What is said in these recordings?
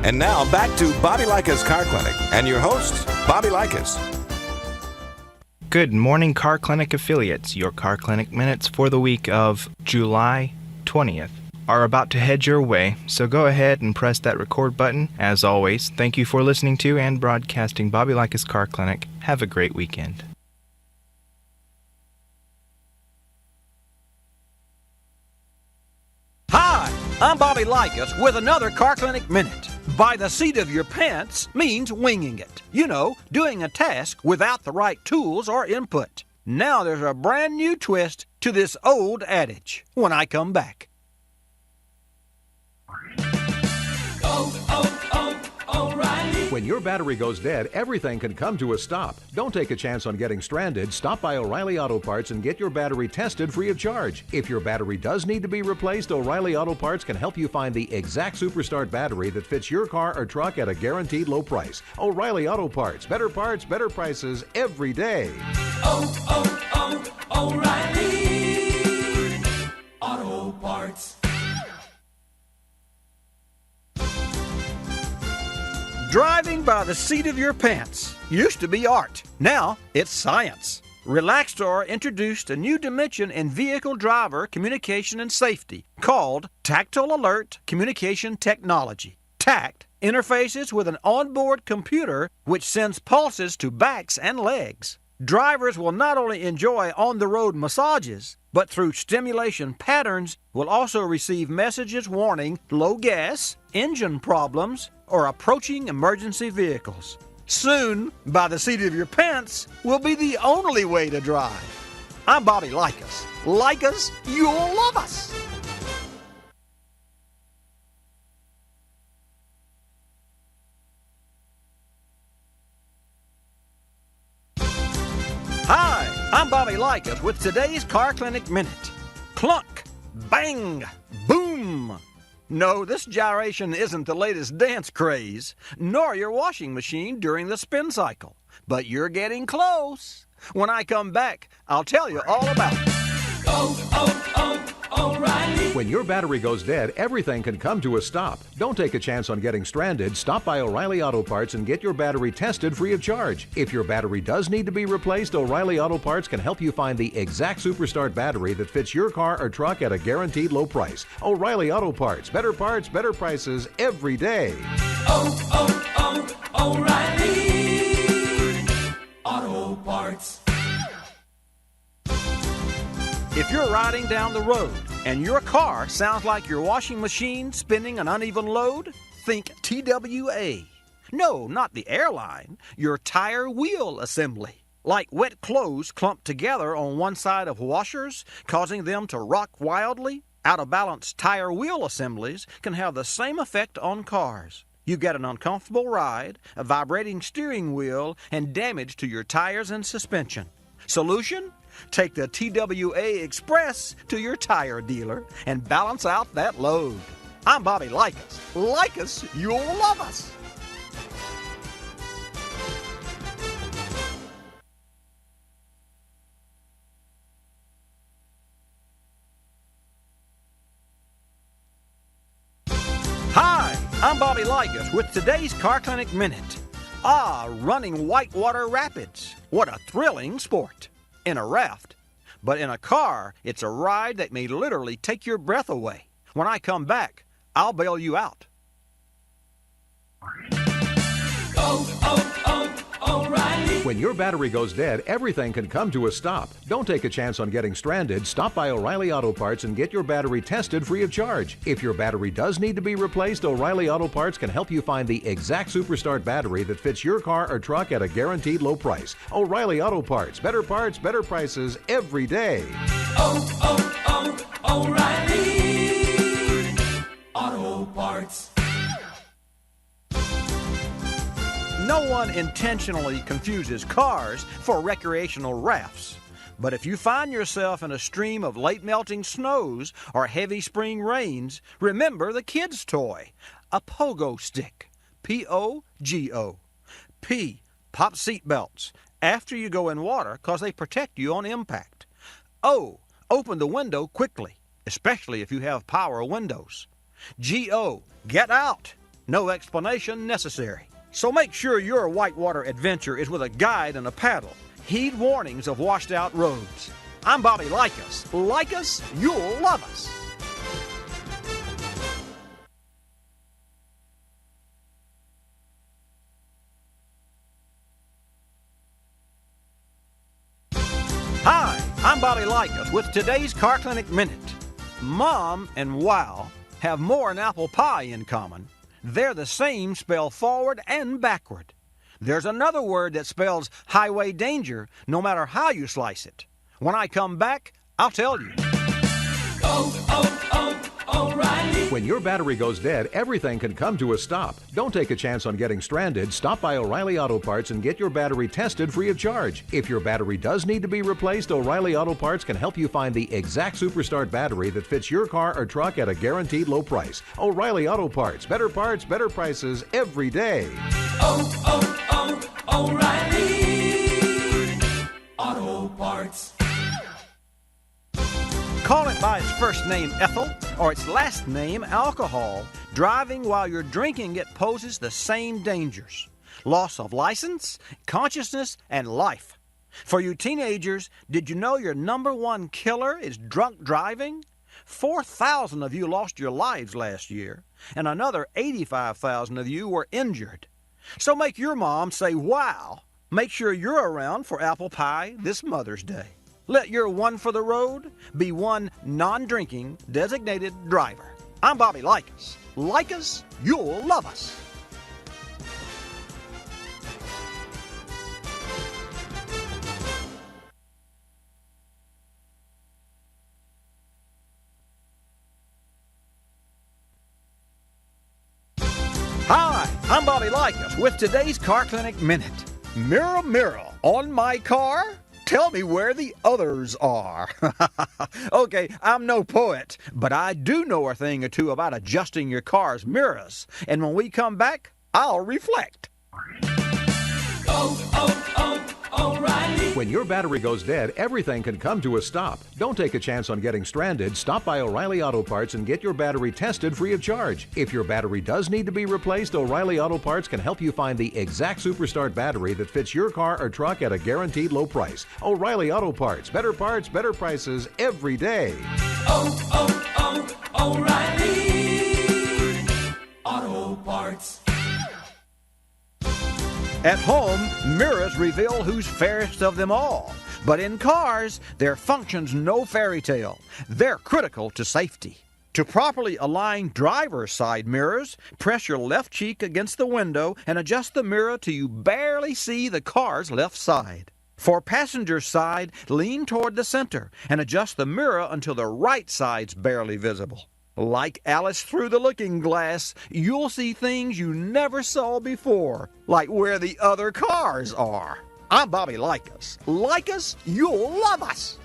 And now back to Bobby Likis Car Clinic and your host, Bobby Likis. Good morning, Car Clinic affiliates. Your Car Clinic minutes for the week of July 20th are about to head your way, so go ahead and press that record button. As always, thank you for listening to and broadcasting Bobby Likis Car Clinic. Have a great weekend. Hi, I'm Bobby Likis with another Car Clinic Minute. By the seat of your pants means winging it. You know, doing a task without the right tools or input. Now there's a brand new twist to this old adage when I come back. O'Reilly. When your battery goes dead, everything can come to a stop. Don't take a chance on getting stranded. Stop by O'Reilly Auto Parts and get your battery tested free of charge. If your battery does need to be replaced, O'Reilly Auto Parts can help you find the exact Superstart battery that fits your car or truck at a guaranteed low price. O'Reilly Auto Parts, better prices every day. O'Reilly Auto Parts. Driving by the seat of your pants used to be art. Now it's science. Relaxstar introduced a new dimension in vehicle driver communication and safety called Tactile Alert Communication Technology. TACT interfaces with an onboard computer which sends pulses to backs and legs. Drivers will not only enjoy on-the-road massages, but through stimulation patterns will also receive messages warning low gas, engine problems, or approaching emergency vehicles. Soon, by the seat of your pants will be the only way to drive. I'm Bobby Likis. Like us, you'll love us. Hi, I'm Bobby Likis with today's Car Clinic Minute. Clunk, bang, boom. No, this gyration isn't the latest dance craze, nor your washing machine during the spin cycle. But you're getting close. When I come back, I'll tell you all about it. O'Reilly. When your battery goes dead, everything can come to a stop. Don't take a chance on getting stranded. Stop by O'Reilly Auto Parts and get your battery tested free of charge. If your battery does need to be replaced, O'Reilly Auto Parts can help you find the exact Superstart battery that fits your car or truck at a guaranteed low price. O'Reilly Auto Parts, better prices every day. O'Reilly Auto Parts. If you're riding down the road and your car sounds like your washing machine spinning an uneven load, think TWA. No, not the airline, your tire wheel assembly. Like wet clothes clumped together on one side of washers, causing them to rock wildly, out-of-balance tire wheel assemblies can have the same effect on cars. You get an uncomfortable ride, a vibrating steering wheel, and damage to your tires and suspension. Solution? Take the TWA Express to your tire dealer and balance out that load. I'm Bobby Likis. Like us, you'll love us. Hi, I'm Bobby Likis with today's Car Clinic Minute. Running whitewater rapids. What a thrilling sport. In a raft. But in a car, it's a ride that may literally take your breath away. When I come back, I'll bail you out. O'Reilly. When your battery goes dead, everything can come to a stop. Don't take a chance on getting stranded. Stop by O'Reilly Auto Parts and get your battery tested free of charge. If your battery does need to be replaced, O'Reilly Auto Parts can help you find the exact Superstart battery that fits your car or truck at a guaranteed low price. O'Reilly Auto Parts, better prices every day. O'Reilly Auto Parts. No one intentionally confuses cars for recreational rafts. But if you find yourself in a stream of late melting snows or heavy spring rains, remember the kid's toy, a pogo stick. P-O-G-O. P, pop seat belts after you go in water because they protect you on impact. O, open the window quickly, especially if you have power windows. G-O, get out. no explanation necessary. So make sure your whitewater adventure is with a guide and a paddle. Heed warnings of washed out roads. I'm Bobby Likis. Like us, you'll love us. Hi, I'm Bobby Likis with today's Car Clinic Minute. Mom and wow have more in apple pie in common. They're the same spelled forward and backward. There's another word that spells highway danger no matter how you slice it. When I come back, I'll tell you. O'Reilly. When your battery goes dead, everything can come to a stop. Don't take a chance on getting stranded. Stop by O'Reilly Auto Parts and get your battery tested free of charge. If your battery does need to be replaced, O'Reilly Auto Parts can help you find the exact Superstart battery that fits your car or truck at a guaranteed low price. O'Reilly Auto Parts, better prices every day. O'Reilly Auto Parts. Call it by its first name, ethyl, or its last name, alcohol. Driving while you're drinking it poses the same dangers. Loss of license, consciousness, and life. For you teenagers, did you know your number one killer is drunk driving? 4,000 of you lost your lives last year, and another 85,000 of you were injured. So make your mom say, wow. Make sure you're around for apple pie this Mother's Day. Let your one for the road be one non-drinking designated driver. I'm Bobby Likis. Like us, you'll love us. Hi, I'm Bobby Likis with today's Car Clinic Minute. Mirror, mirror on my car, tell me where the others are. Okay, I'm no poet, but I do know a thing or two about adjusting your car's mirrors. And when we come back, I'll reflect. O'Reilly. When your battery goes dead, everything can come to a stop. Don't take a chance on getting stranded. Stop by O'Reilly Auto Parts and get your battery tested free of charge. If your battery does need to be replaced, O'Reilly Auto Parts can help you find the exact Superstart battery that fits your car or truck at a guaranteed low price. O'Reilly Auto Parts, better prices every day. O'Reilly Auto Parts. At home, mirrors reveal who's fairest of them all. But in cars, their function's no fairy tale. They're critical to safety. To properly align driver's side mirrors, press your left cheek against the window and adjust the mirror till you barely see the car's left side. For passenger side, lean toward the center and adjust the mirror until the right side's barely visible. Like Alice through the looking glass, you'll see things you never saw before, like where the other cars are. I'm Bobby Likis. Like us, you'll love us.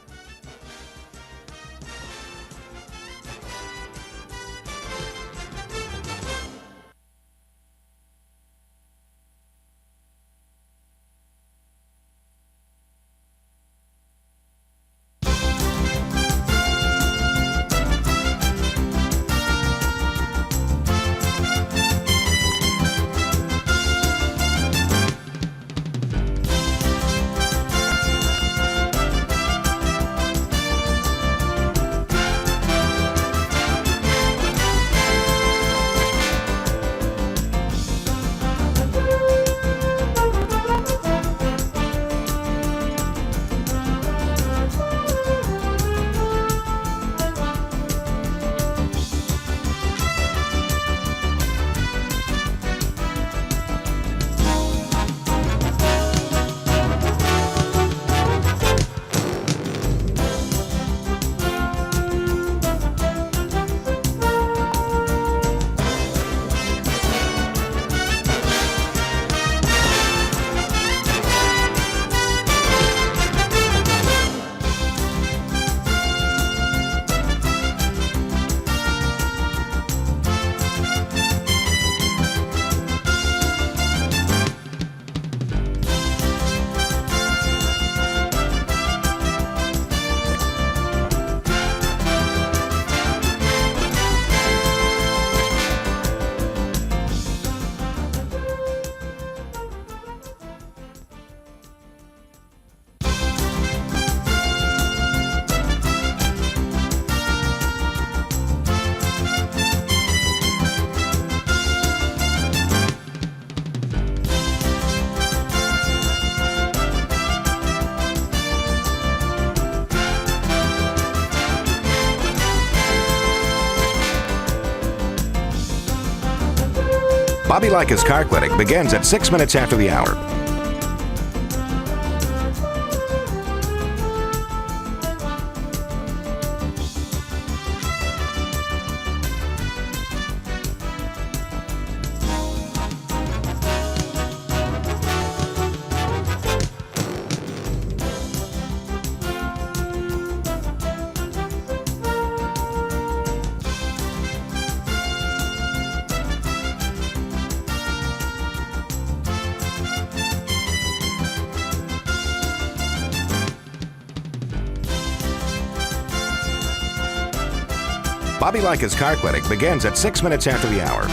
Bobby Likis Car Clinic begins at 6 minutes after the hour. Bobby Likis Car Clinic begins at 6 minutes after the hour.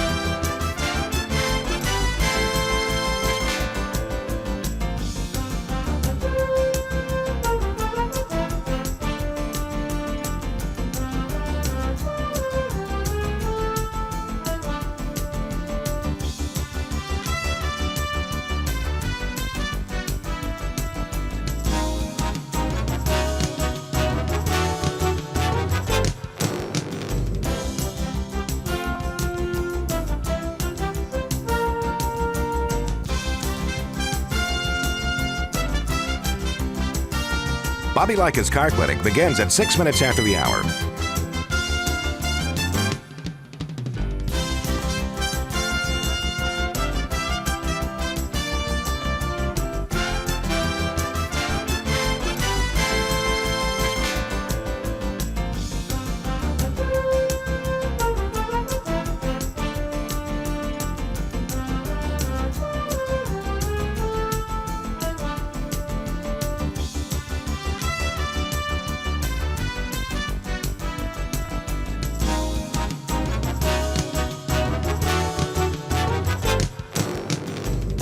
Bobby Likis Car Clinic begins at 6 minutes after the hour.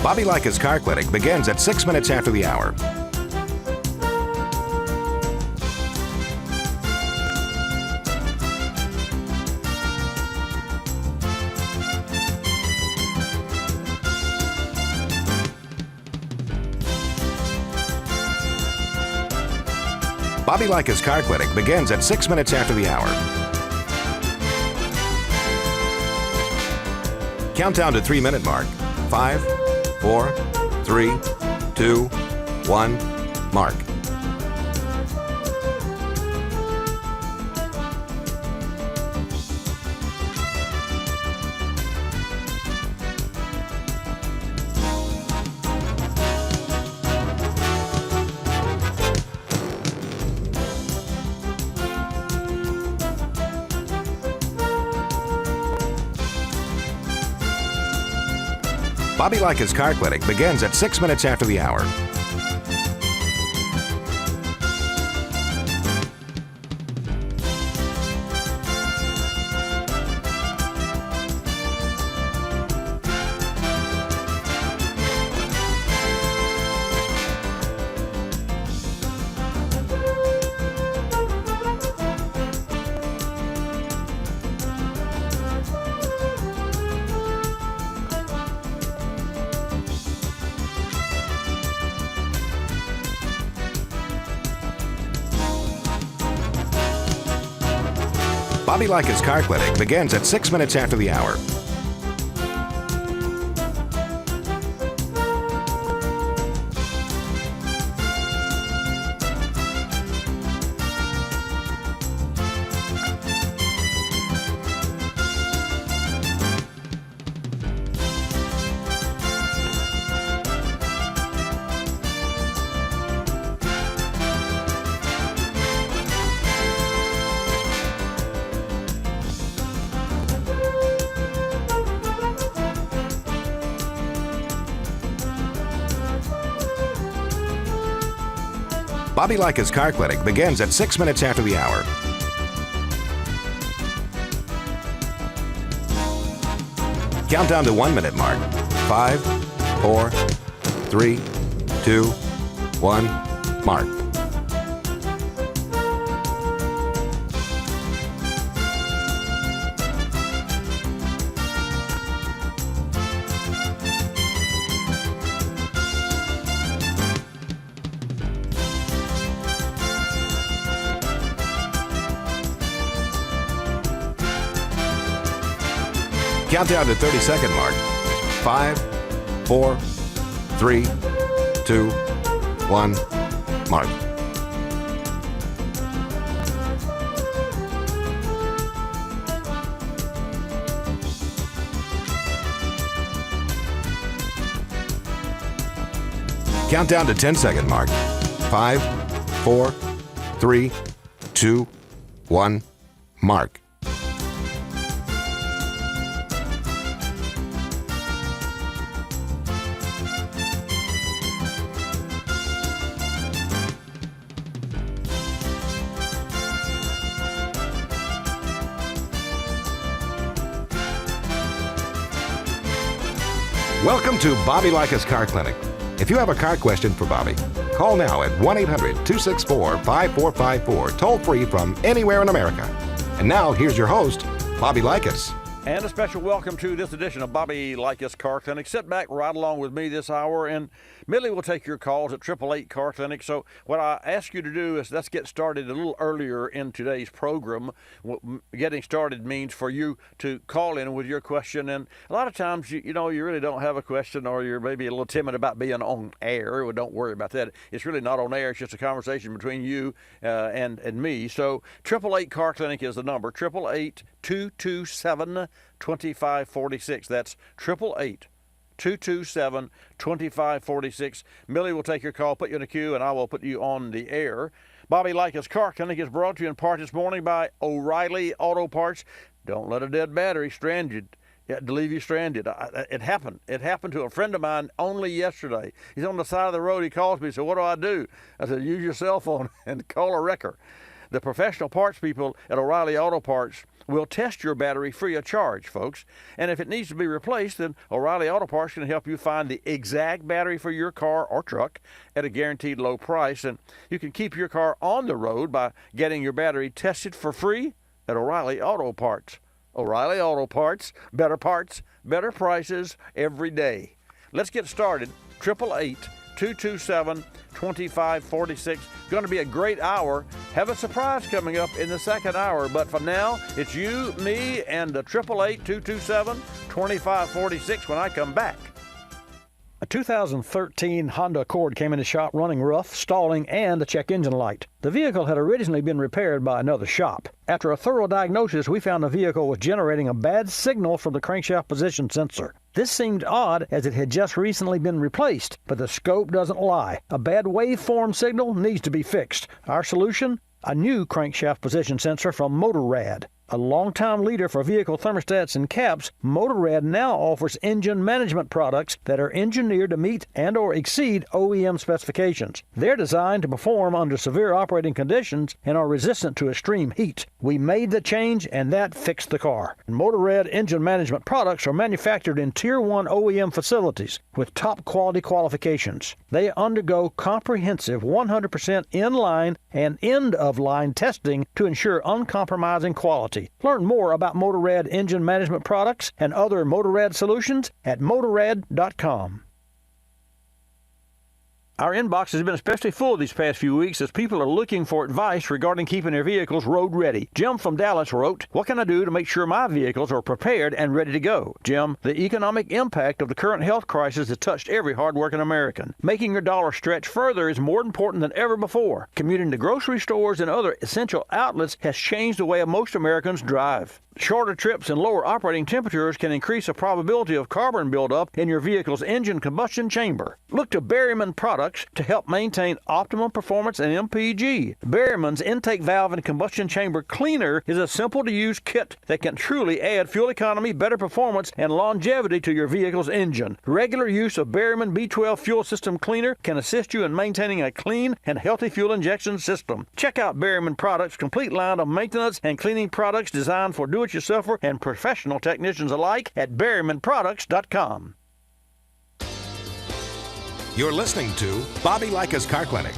Bobby Likis Car Clinic begins at 6 minutes after the hour. Bobby Likis Car Clinic begins at 6 minutes after the hour. Countdown to 3-minute mark. 5, 4, 3, 2, 1, mark. Bobby Likis Car Clinic begins at 6 minutes after the hour. Bobby Likis Car Clinic begins at 6 minutes after the hour. Bobby Likis Car Clinic begins at 6 minutes after the hour. Countdown to 1-minute mark. 5, 4, 3, 2, 1, mark. Countdown to 30-second mark. 5, 4, 3, 2, 1, mark. Count down to 10-second mark. 5, 4, 3, 2, 1, mark. Welcome to Bobby Likis Car Clinic. If you have a car question for Bobby, call now at 1-800-264-5454, toll free from anywhere in America. And now, here's your host, Bobby Likis. And a special welcome to this edition of Bobby Likis Car Clinic. Sit back right along with me this hour, and Millie will take your calls at 888 Car Clinic. So what I ask you to do is let's get started a little earlier in today's program. What getting started means for you to call in with your question. And a lot of times, you really don't have a question, or you're maybe a little timid about being on air. Well, don't worry about that. It's really not on air. It's just a conversation between you and me. So 888 Car Clinic is the number, 888-227-2546. That's 888-227-2546. Millie will take your call, put you in a queue, and I will put you on the air. Bobby Likis Car Clinic is brought to you in part this morning by O'Reilly Auto Parts. Don't let a dead battery to leave you stranded. It happened. It happened to a friend of mine only yesterday. He's on the side of the road. He calls me. He said, "What do?" I said, "Use your cell phone and call a wrecker." The professional parts people at O'Reilly Auto Parts will test your battery free of charge, folks. And if it needs to be replaced, then O'Reilly Auto Parts can help you find the exact battery for your car or truck at a guaranteed low price. And you can keep your car on the road by getting your battery tested for free at O'Reilly Auto Parts. O'Reilly Auto Parts, better prices every day. Let's get started. 888-227-2546. Going to be a great hour. Have a surprise coming up in the second hour. But for now, it's you, me, and the 888-227-2546 when I come back. A 2013 Honda Accord came in the shop running rough, stalling, and a check engine light. The vehicle had originally been repaired by another shop. After a thorough diagnosis, we found the vehicle was generating a bad signal from the crankshaft position sensor. This seemed odd as it had just recently been replaced, but the scope doesn't lie. A bad waveform signal needs to be fixed. Our solution? A new crankshaft position sensor from Motorrad. A longtime leader for vehicle thermostats and caps, Motorrad now offers engine management products that are engineered to meet and or exceed OEM specifications. They're designed to perform under severe operating conditions and are resistant to extreme heat. We made the change, and that fixed the car. Motorrad engine management products are manufactured in Tier 1 OEM facilities with top quality qualifications. They undergo comprehensive 100% in-line and end-of-line testing to ensure uncompromising quality. Learn more about Motorrad engine management products and other Motorrad solutions at motorrad.com. Our inbox has been especially full these past few weeks as people are looking for advice regarding keeping their vehicles road ready. Jim from Dallas wrote, "What can I do to make sure my vehicles are prepared and ready to go?" Jim, the economic impact of the current health crisis has touched every hardworking American. Making your dollar stretch further is more important than ever before. Commuting to grocery stores and other essential outlets has changed the way most Americans drive. Shorter trips and lower operating temperatures can increase the probability of carbon buildup in your vehicle's engine combustion chamber. Look to Berryman products to help maintain optimum performance and MPG. Berryman's intake valve and combustion chamber cleaner is a simple-to-use kit that can truly add fuel economy, better performance, and longevity to your vehicle's engine. Regular use of Berryman B12 fuel system cleaner can assist you in maintaining a clean and healthy fuel injection system. Check out Berryman products' complete line of maintenance and cleaning products designed for do-it-yourselfer and professional technicians alike at berrymanproducts.com. You're listening to Bobby Likis Car Clinic.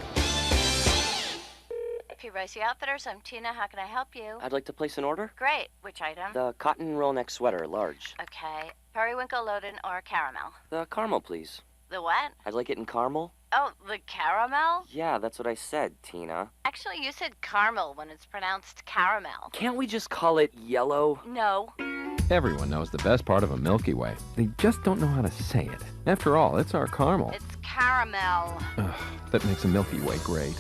P. Ricey Outfitters, I'm Tina. How can I help you? I'd like to place an order. Great. Which item? The cotton roll neck sweater, large. Okay. Periwinkle, Loden, or caramel? The caramel, please. The what? I'd like it in caramel. Oh, the caramel? Yeah, that's what I said, Tina. Actually, you said caramel when it's pronounced caramel. Can't we just call it yellow? No. Everyone knows the best part of a Milky Way. They just don't know how to say it. After all, it's our caramel. It's caramel. Ugh, that makes a Milky Way great.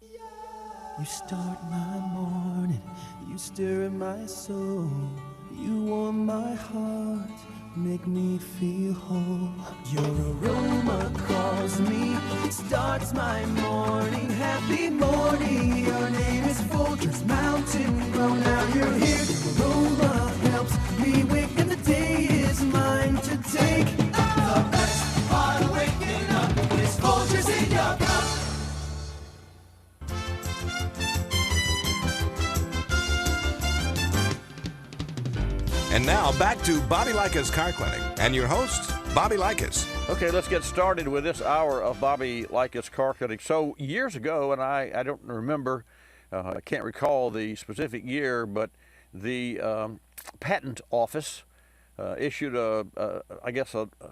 You start my morning, you stir in my soul, you warm my heart, make me feel whole. Your aroma calls me, starts my morning, happy morning. Your name is Folgers Mountain Grow. Now you're here, your aroma helps me wake, and the day is mine to take. The best part of waking up is Folgers in your cup. And now back to Bobby Likis Car Clinic and your host, Bobby Likis. Okay, let's get started with this hour of Bobby Likis Car Clinic. So years ago, and I don't remember, I can't recall the specific year, but the patent office issued a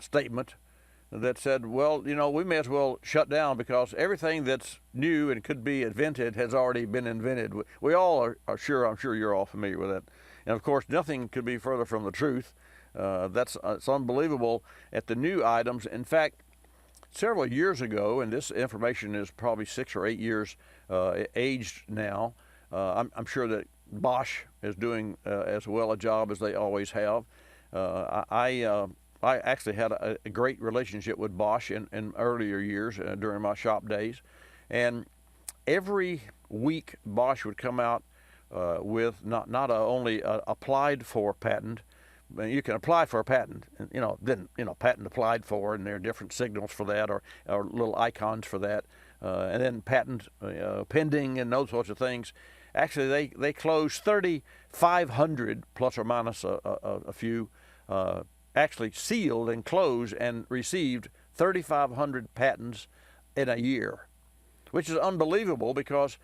statement that said, well, you know, we may as well shut down because everything that's new and could be invented has already been invented. We all are sure, I'm sure you're all familiar with that. And of course, nothing could be further from the truth. It's unbelievable at the new items. In fact, several years ago, and this information is probably 6 or 8 years aged now, I'm sure that Bosch is doing as well a job as they always have. I actually had a great relationship with Bosch in earlier years during my shop days. And every week, Bosch would come out with not only applied for patent. You can apply for a patent, and then patent applied for, and there are different signals for that, or little icons for that, and then patent pending and those sorts of things. Actually, they closed 3,500 plus or minus a few, actually sealed and closed and received 3,500 patents in a year, which is unbelievable because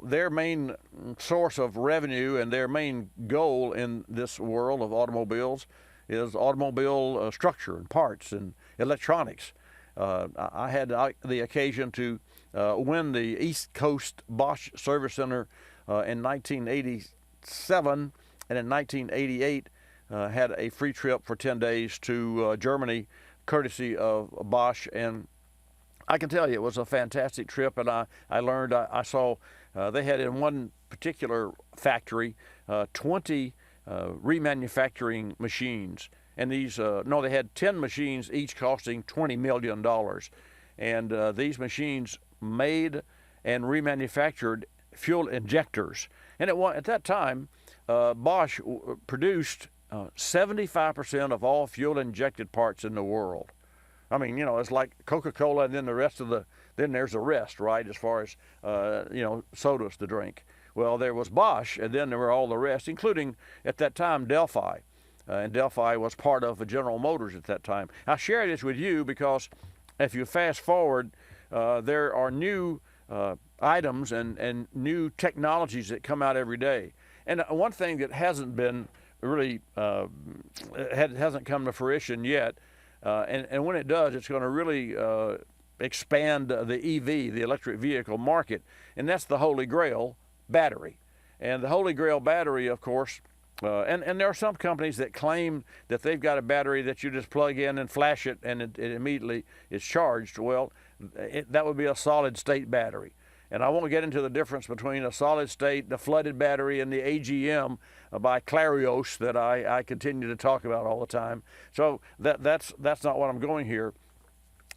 their main source of revenue and their main goal in this world of automobiles is automobile structure and parts and electronics. I had the occasion to win the East Coast Bosch Service Center in 1987, and in 1988 had a free trip for 10 days to Germany, courtesy of Bosch. And I can tell you it was a fantastic trip, and I learned, I saw they had in one particular factory 20 remanufacturing machines. And these, they had 10 machines, each costing $20 million. And these machines made and remanufactured fuel injectors. And at that time, Bosch produced 75% of all fuel injected parts in the world. I mean, it's like Coca-Cola, and then then there's the rest, right, as far as, sodas to drink. Well, there was Bosch, and then there were all the rest, including, at that time, Delphi. And Delphi was part of General Motors at that time. I share this with you because if you fast forward, there are new items and new technologies that come out every day. And one thing that hasn't been really, hasn't come to fruition yet, and when it does, it's going to really expand the EV, the electric vehicle market, and that's the Holy Grail battery. And the Holy Grail battery, of course, and there are some companies that claim that they've got a battery that you just plug in and flash it and it immediately is charged. Well, that would be a solid state battery. And I won't get into the difference between a solid state, the flooded battery, and the AGM by Clarios that I continue to talk about all the time. So that's not what I'm going here.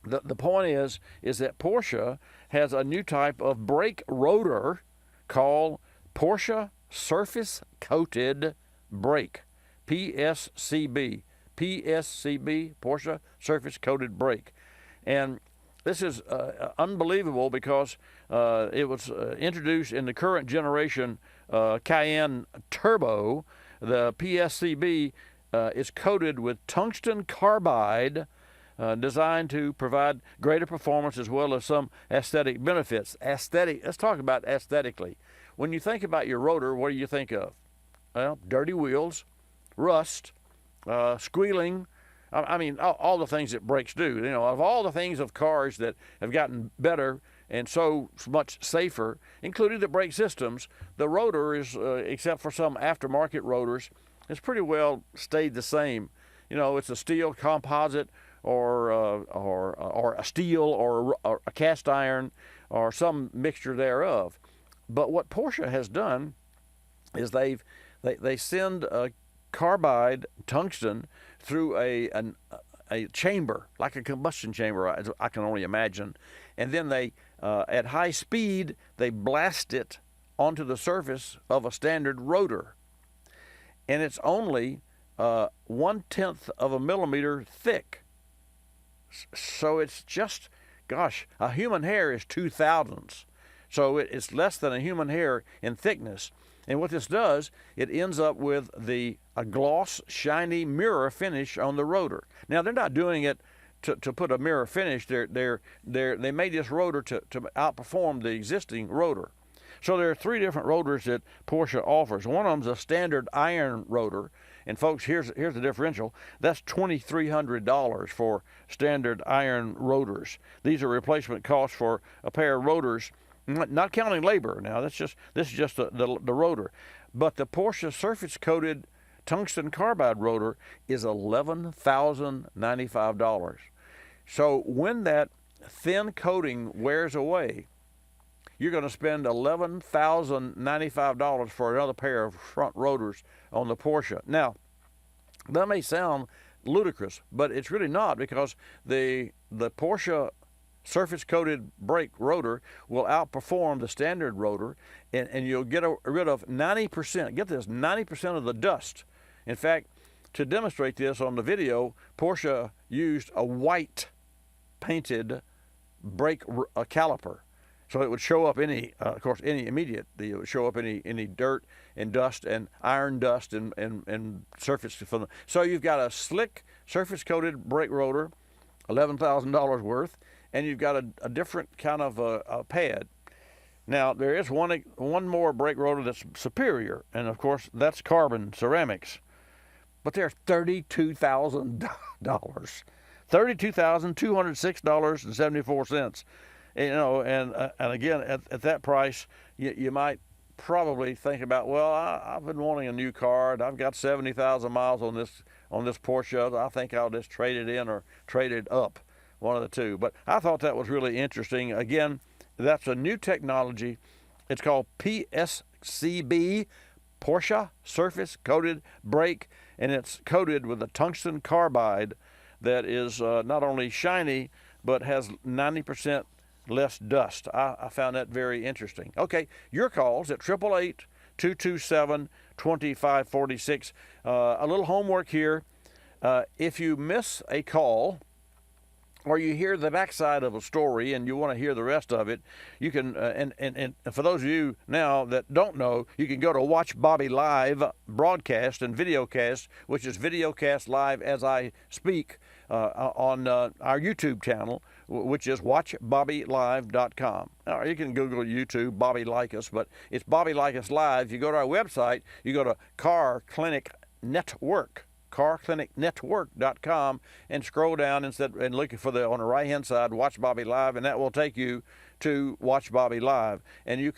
The point is that Porsche has a new type of brake rotor called Porsche Surface Coated Brake, PSCB, Porsche Surface Coated Brake. And this is unbelievable because it was introduced in the current generation Cayenne Turbo. The PSCB is coated with tungsten carbide, designed to provide greater performance as well as some aesthetic benefits. Let's talk about aesthetically. When you think about your rotor, what do you think of? Well, dirty wheels, rust, squealing. I mean, all the things that brakes do. Of all the things of cars that have gotten better and so much safer, including the brake systems, the rotor is, except for some aftermarket rotors, it's pretty well stayed the same. You know, it's a steel composite or a steel or a cast iron or some mixture thereof. But what Porsche has done is they send a carbide tungsten through a chamber, like a combustion chamber, I can only imagine, and then they at high speed they blast it onto the surface of a standard rotor, and it's only 1/10 of a millimeter thick. So it's just, gosh, a human hair is 2/1000ths. So it's less than a human hair in thickness. And what this does, it ends up with a gloss, shiny mirror finish on the rotor. Now, they're not doing it to put a mirror finish. They made this rotor to outperform the existing rotor. So there are 3 different rotors that Porsche offers. One of them's a standard iron rotor. And folks, here's the differential. That's $2,300 for standard iron rotors. These are replacement costs for a pair of rotors, not counting labor. Now this is just the rotor. But the Porsche surface coated tungsten carbide rotor is $11,095. So when that thin coating wears away, you're going to spend $11,095 for another pair of front rotors on the Porsche. Now, that may sound ludicrous, but it's really not, because the Porsche surface-coated brake rotor will outperform the standard rotor, and you'll get rid of 90%. Get this, 90% of the dust. In fact, to demonstrate this on the video, Porsche used a white painted brake caliper. So it would show up it would show up any dirt and dust and iron dust and surface from the. So you've got a slick surface-coated brake rotor, $11,000 worth, and you've got a different kind of a pad. Now there is one more brake rotor that's superior, and of course that's carbon ceramics, but they're $32,000, $32,206.74. You know, and again, at that price, you might probably think about, well, I've been wanting a new car, and I've got 70,000 miles on this Porsche. I think I'll just trade it in or trade it up, one of the two. But I thought that was really interesting. Again, that's a new technology. It's called PSCB, Porsche Surface Coated Brake, and it's coated with a tungsten carbide that is not only shiny, but has 90% less dust. I found that very interesting. Okay, your calls at 888-227-2546. A little homework here. If you miss a call, or you hear the backside of a story and you want to hear the rest of it, you can, and for those of you now that don't know, you can go to Watch Bobby Live broadcast and videocast, which is videocast live as I speak on our YouTube channel, which is watchbobbylive.com. Now, you can Google YouTube, Bobby Likis, but it's Bobby Likis Live. You go to our website, you go to Car Clinic Network, carclinicnetwork.com, and scroll down and look for on the right-hand side, Watch Bobby Live, and that will take you to Watch Bobby Live. And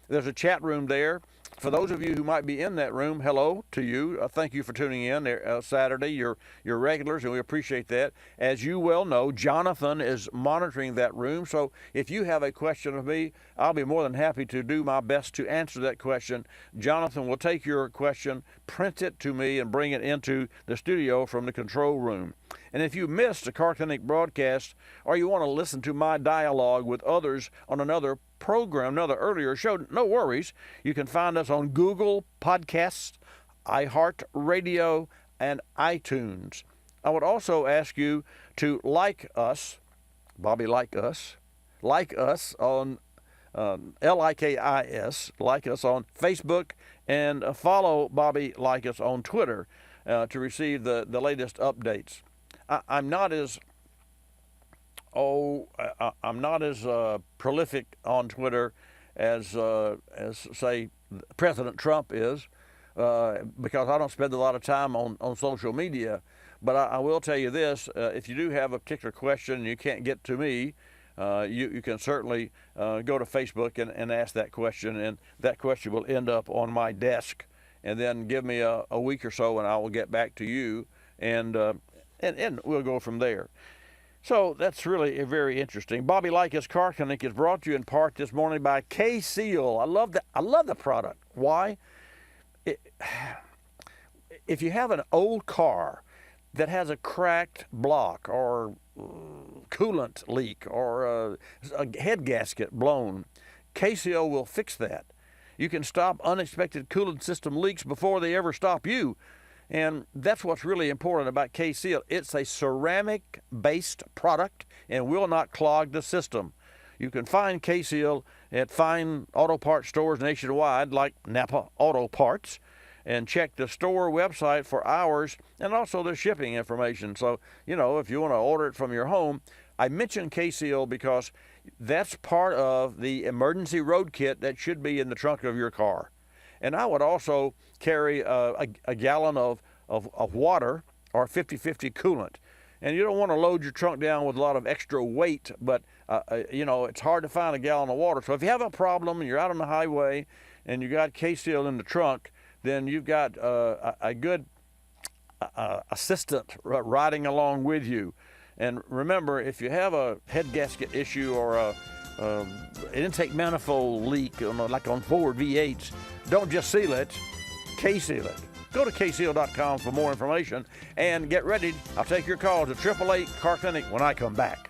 there's a chat room there. For those of you who might be in that room, hello to you. Thank you for tuning in Saturday. You're regulars, and we appreciate that. As you well know, Jonathan is monitoring that room. So if you have a question of me, I'll be more than happy to do my best to answer that question. Jonathan will take your question, print it to me, and bring it into the studio from the control room. And if you missed a Car Clinic broadcast, or you want to listen to my dialogue with others on another program, another earlier show, no worries. You can find us on Google Podcasts, iHeartRadio, and iTunes. I would also ask you to like us, Bobby Like Us on Likis, like us on Facebook, and follow Bobby Like Us on Twitter to receive the latest updates. I'm not as prolific on Twitter as say President Trump is, because I don't spend a lot of time on social media. But I will tell you this: if you do have a particular question and you can't get to me, you can certainly go to Facebook and ask that question, and that question will end up on my desk, and then give me a week or so, and I will get back to you, and we'll go from there. So that's really very interesting. Bobby Likis Car Clinic is brought to you in part this morning by K-Seal. I love the product. Why? If you have an old car that has a cracked block or coolant leak or a head gasket blown, K-Seal will fix that. You can stop unexpected coolant system leaks before they ever stop you. And that's what's really important about K-Seal. It's a ceramic-based product and will not clog the system. You can find K-Seal at fine auto parts stores nationwide like Napa Auto Parts, and check the store website for hours and also the shipping information. So, if you want to order it from your home, I mentioned K-Seal because that's part of the emergency road kit that should be in the trunk of your car. And I would also carry a gallon of water or 50-50 coolant. And you don't want to load your trunk down with a lot of extra weight, but, it's hard to find a gallon of water. So if you have a problem and you're out on the highway and you got K-Seal in the trunk, then you've got a good assistant riding along with you. And remember, if you have a head gasket issue or an intake manifold leak, like on Ford V8s, don't just seal it, K-Seal it. Go to kseal.com for more information and get ready. I'll take your calls at 888 Car Clinic when I come back.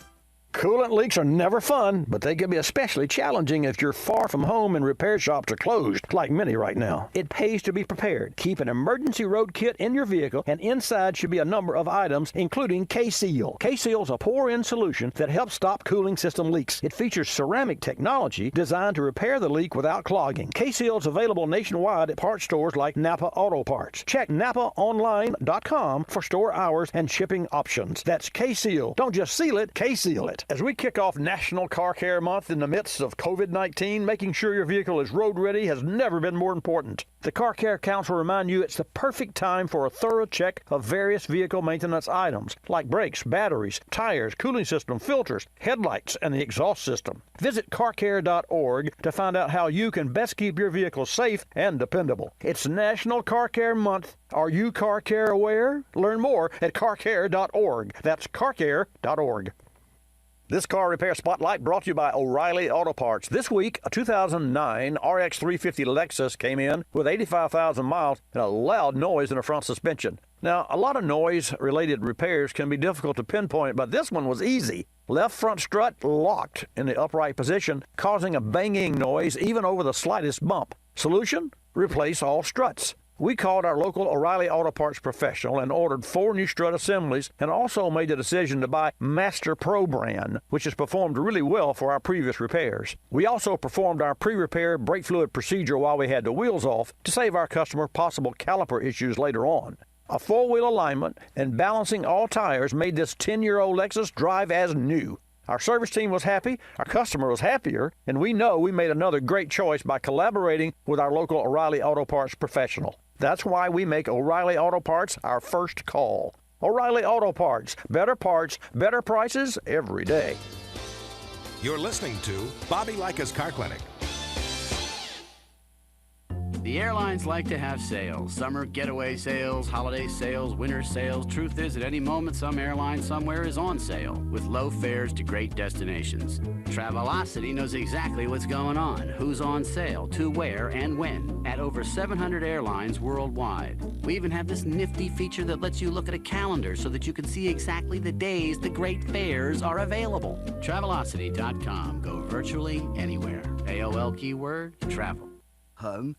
Coolant leaks are never fun, but they can be especially challenging if you're far from home and repair shops are closed, like many right now. It pays to be prepared. Keep an emergency road kit in your vehicle, and inside should be a number of items, including K-Seal. K-Seal is a pour-in solution that helps stop cooling system leaks. It features ceramic technology designed to repair the leak without clogging. K-Seal is available nationwide at parts stores like Napa Auto Parts. Check NapaOnline.com for store hours and shipping options. That's K-Seal. Don't just seal it, K-Seal it. As we kick off National Car Care Month in the midst of COVID-19, making sure your vehicle is road ready has never been more important. The Car Care Council remind you it's the perfect time for a thorough check of various vehicle maintenance items, like brakes, batteries, tires, cooling system, filters, headlights, and the exhaust system. Visit carcare.org to find out how you can best keep your vehicle safe and dependable. It's National Car Care Month. Are you car care aware? Learn more at carcare.org. That's carcare.org. This car repair spotlight brought to you by O'Reilly Auto Parts. This week, a 2009 RX 350 Lexus came in with 85,000 miles and a loud noise in the front suspension. Now, a lot of noise-related repairs can be difficult to pinpoint, but this one was easy. Left front strut locked in the upright position, causing a banging noise even over the slightest bump. Solution? Replace all struts. We called our local O'Reilly Auto Parts professional and ordered 4 new strut assemblies, and also made the decision to buy Master Pro brand, which has performed really well for our previous repairs. We also performed our pre-repair brake fluid procedure while we had the wheels off to save our customer possible caliper issues later on. A 4-wheel alignment and balancing all tires made this 10-year-old Lexus drive as new. Our service team was happy, our customer was happier, and we know we made another great choice by collaborating with our local O'Reilly Auto Parts professional. That's why we make O'Reilly Auto Parts our first call. O'Reilly Auto Parts, better prices every day. You're listening to Bobby Likis Car Clinic. The airlines like to have sales. Summer getaway sales, holiday sales, winter sales. Truth is, at any moment, some airline somewhere is on sale with low fares to great destinations. Travelocity knows exactly what's going on, who's on sale, to where, and when, at over 700 airlines worldwide. We even have this nifty feature that lets you look at a calendar so that you can see exactly the days the great fares are available. Travelocity.com. Go virtually anywhere. AOL keyword, travel. Hun,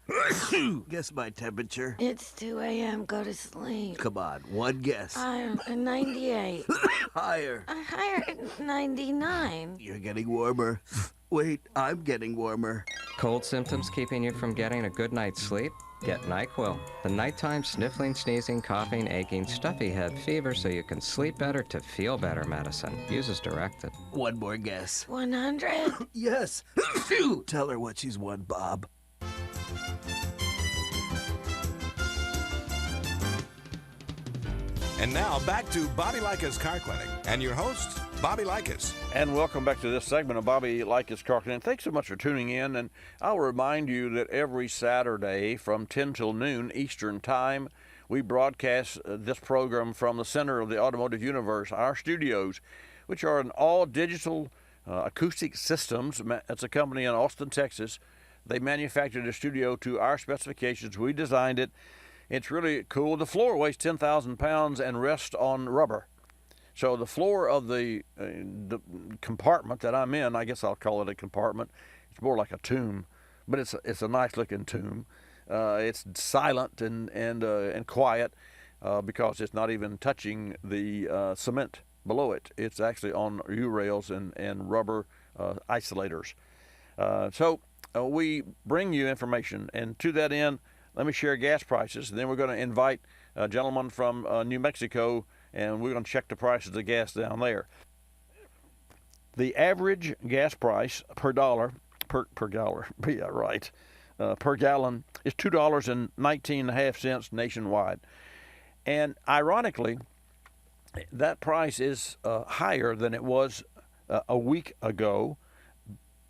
guess my temperature. It's 2 a.m. Go to sleep. Come on, one guess. 98. Higher. Higher, 99. You're getting warmer. Wait, I'm getting warmer. Cold symptoms keeping you from getting a good night's sleep? Get NyQuil, the nighttime sniffling, sneezing, coughing, aching, stuffy head, fever so you can sleep better to feel better medicine. Use as directed. One more guess. 100? Yes. Tell her what she's won, Bob. And now back to Bobby Likis Car Clinic and your hosts, Bobby Likis. And welcome back to this segment of Bobby Likis Car Clinic. Thanks so much for tuning in. And I'll remind you that every Saturday from 10 till noon Eastern Time, we broadcast this program from the center of the automotive universe, our studios, which are an all-digital acoustic systems. It's a company in Austin, Texas. They manufactured a studio to our specifications. We designed it. It's really cool. The floor weighs 10,000 pounds and rests on rubber. So the floor of the compartment that I'm in, I guess I'll call it a compartment. It's more like a tomb, but it's a nice looking tomb. It's silent and quiet because it's not even touching the cement below it. It's actually on U-rails and rubber isolators. So we bring you information, and to that end, let me share gas prices. And then we're going to invite a gentleman from New Mexico, and we're going to check the prices of gas down there. The average gas price per dollar, per gallon, yeah, right, per gallon is $2.19.5 nationwide. And ironically, that price is higher than it was a week ago,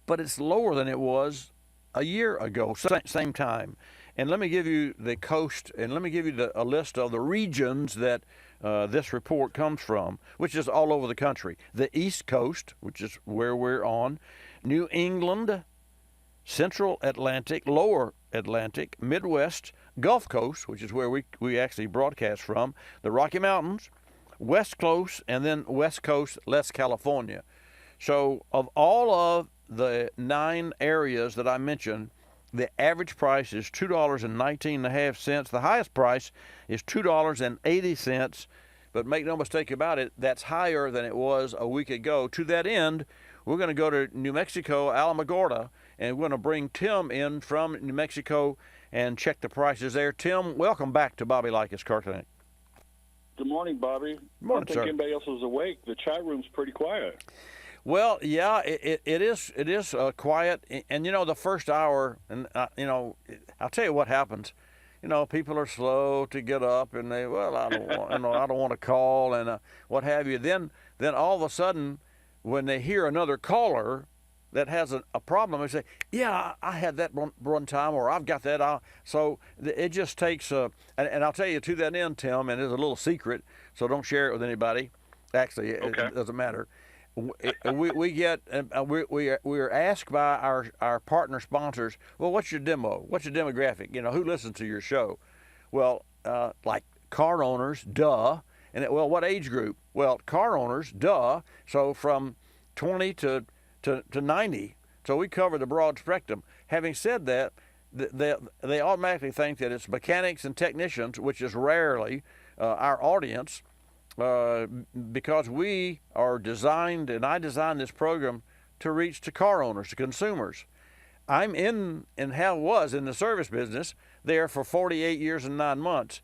but it's lower than it was a year ago, same time. And let me give you the coast, and let me give you a list of the regions that this report comes from, which is all over the country. The East Coast, which is where we're on, New England, Central Atlantic, Lower Atlantic, Midwest, Gulf Coast, which is where we actually broadcast from, the Rocky Mountains, West Coast, and then West Coast, less California. So of all of the 9 areas that I mentioned, the average price is $2.19.5. The highest price is $2.80. But make no mistake about it, that's higher than it was a week ago. To that end, we're going to go to New Mexico, Alamogordo, and we're going to bring Tim in from New Mexico and check the prices there. Tim, welcome back to Bobby Likis Car Clinic. Good morning, Bobby. Morning, I think sir. anybody else was awake. The chat room's pretty quiet. Well, yeah, it is quiet, and the first hour, and I'll tell you what happens. People are slow to get up, and I don't want to call, and what have you. Then all of a sudden, when they hear another caller that has a problem, they say, "Yeah, I had that one time," or "I've got that." So it just takes and I'll tell you to that end, Tim, and it's a little secret, so don't share it with anybody. Actually, it doesn't matter. We are asked by our partner sponsors, well, what's your demo? What's your demographic? Who listens to your show? Well, like car owners, duh. And what age group? Well, car owners, duh. So from 20 to 90. So we cover the broad spectrum. Having said that, they automatically think that it's mechanics and technicians, which is rarely our audience. Because we are designed, and I designed this program to reach to car owners, to consumers. I'm in the service business there for 48 years and 9 months.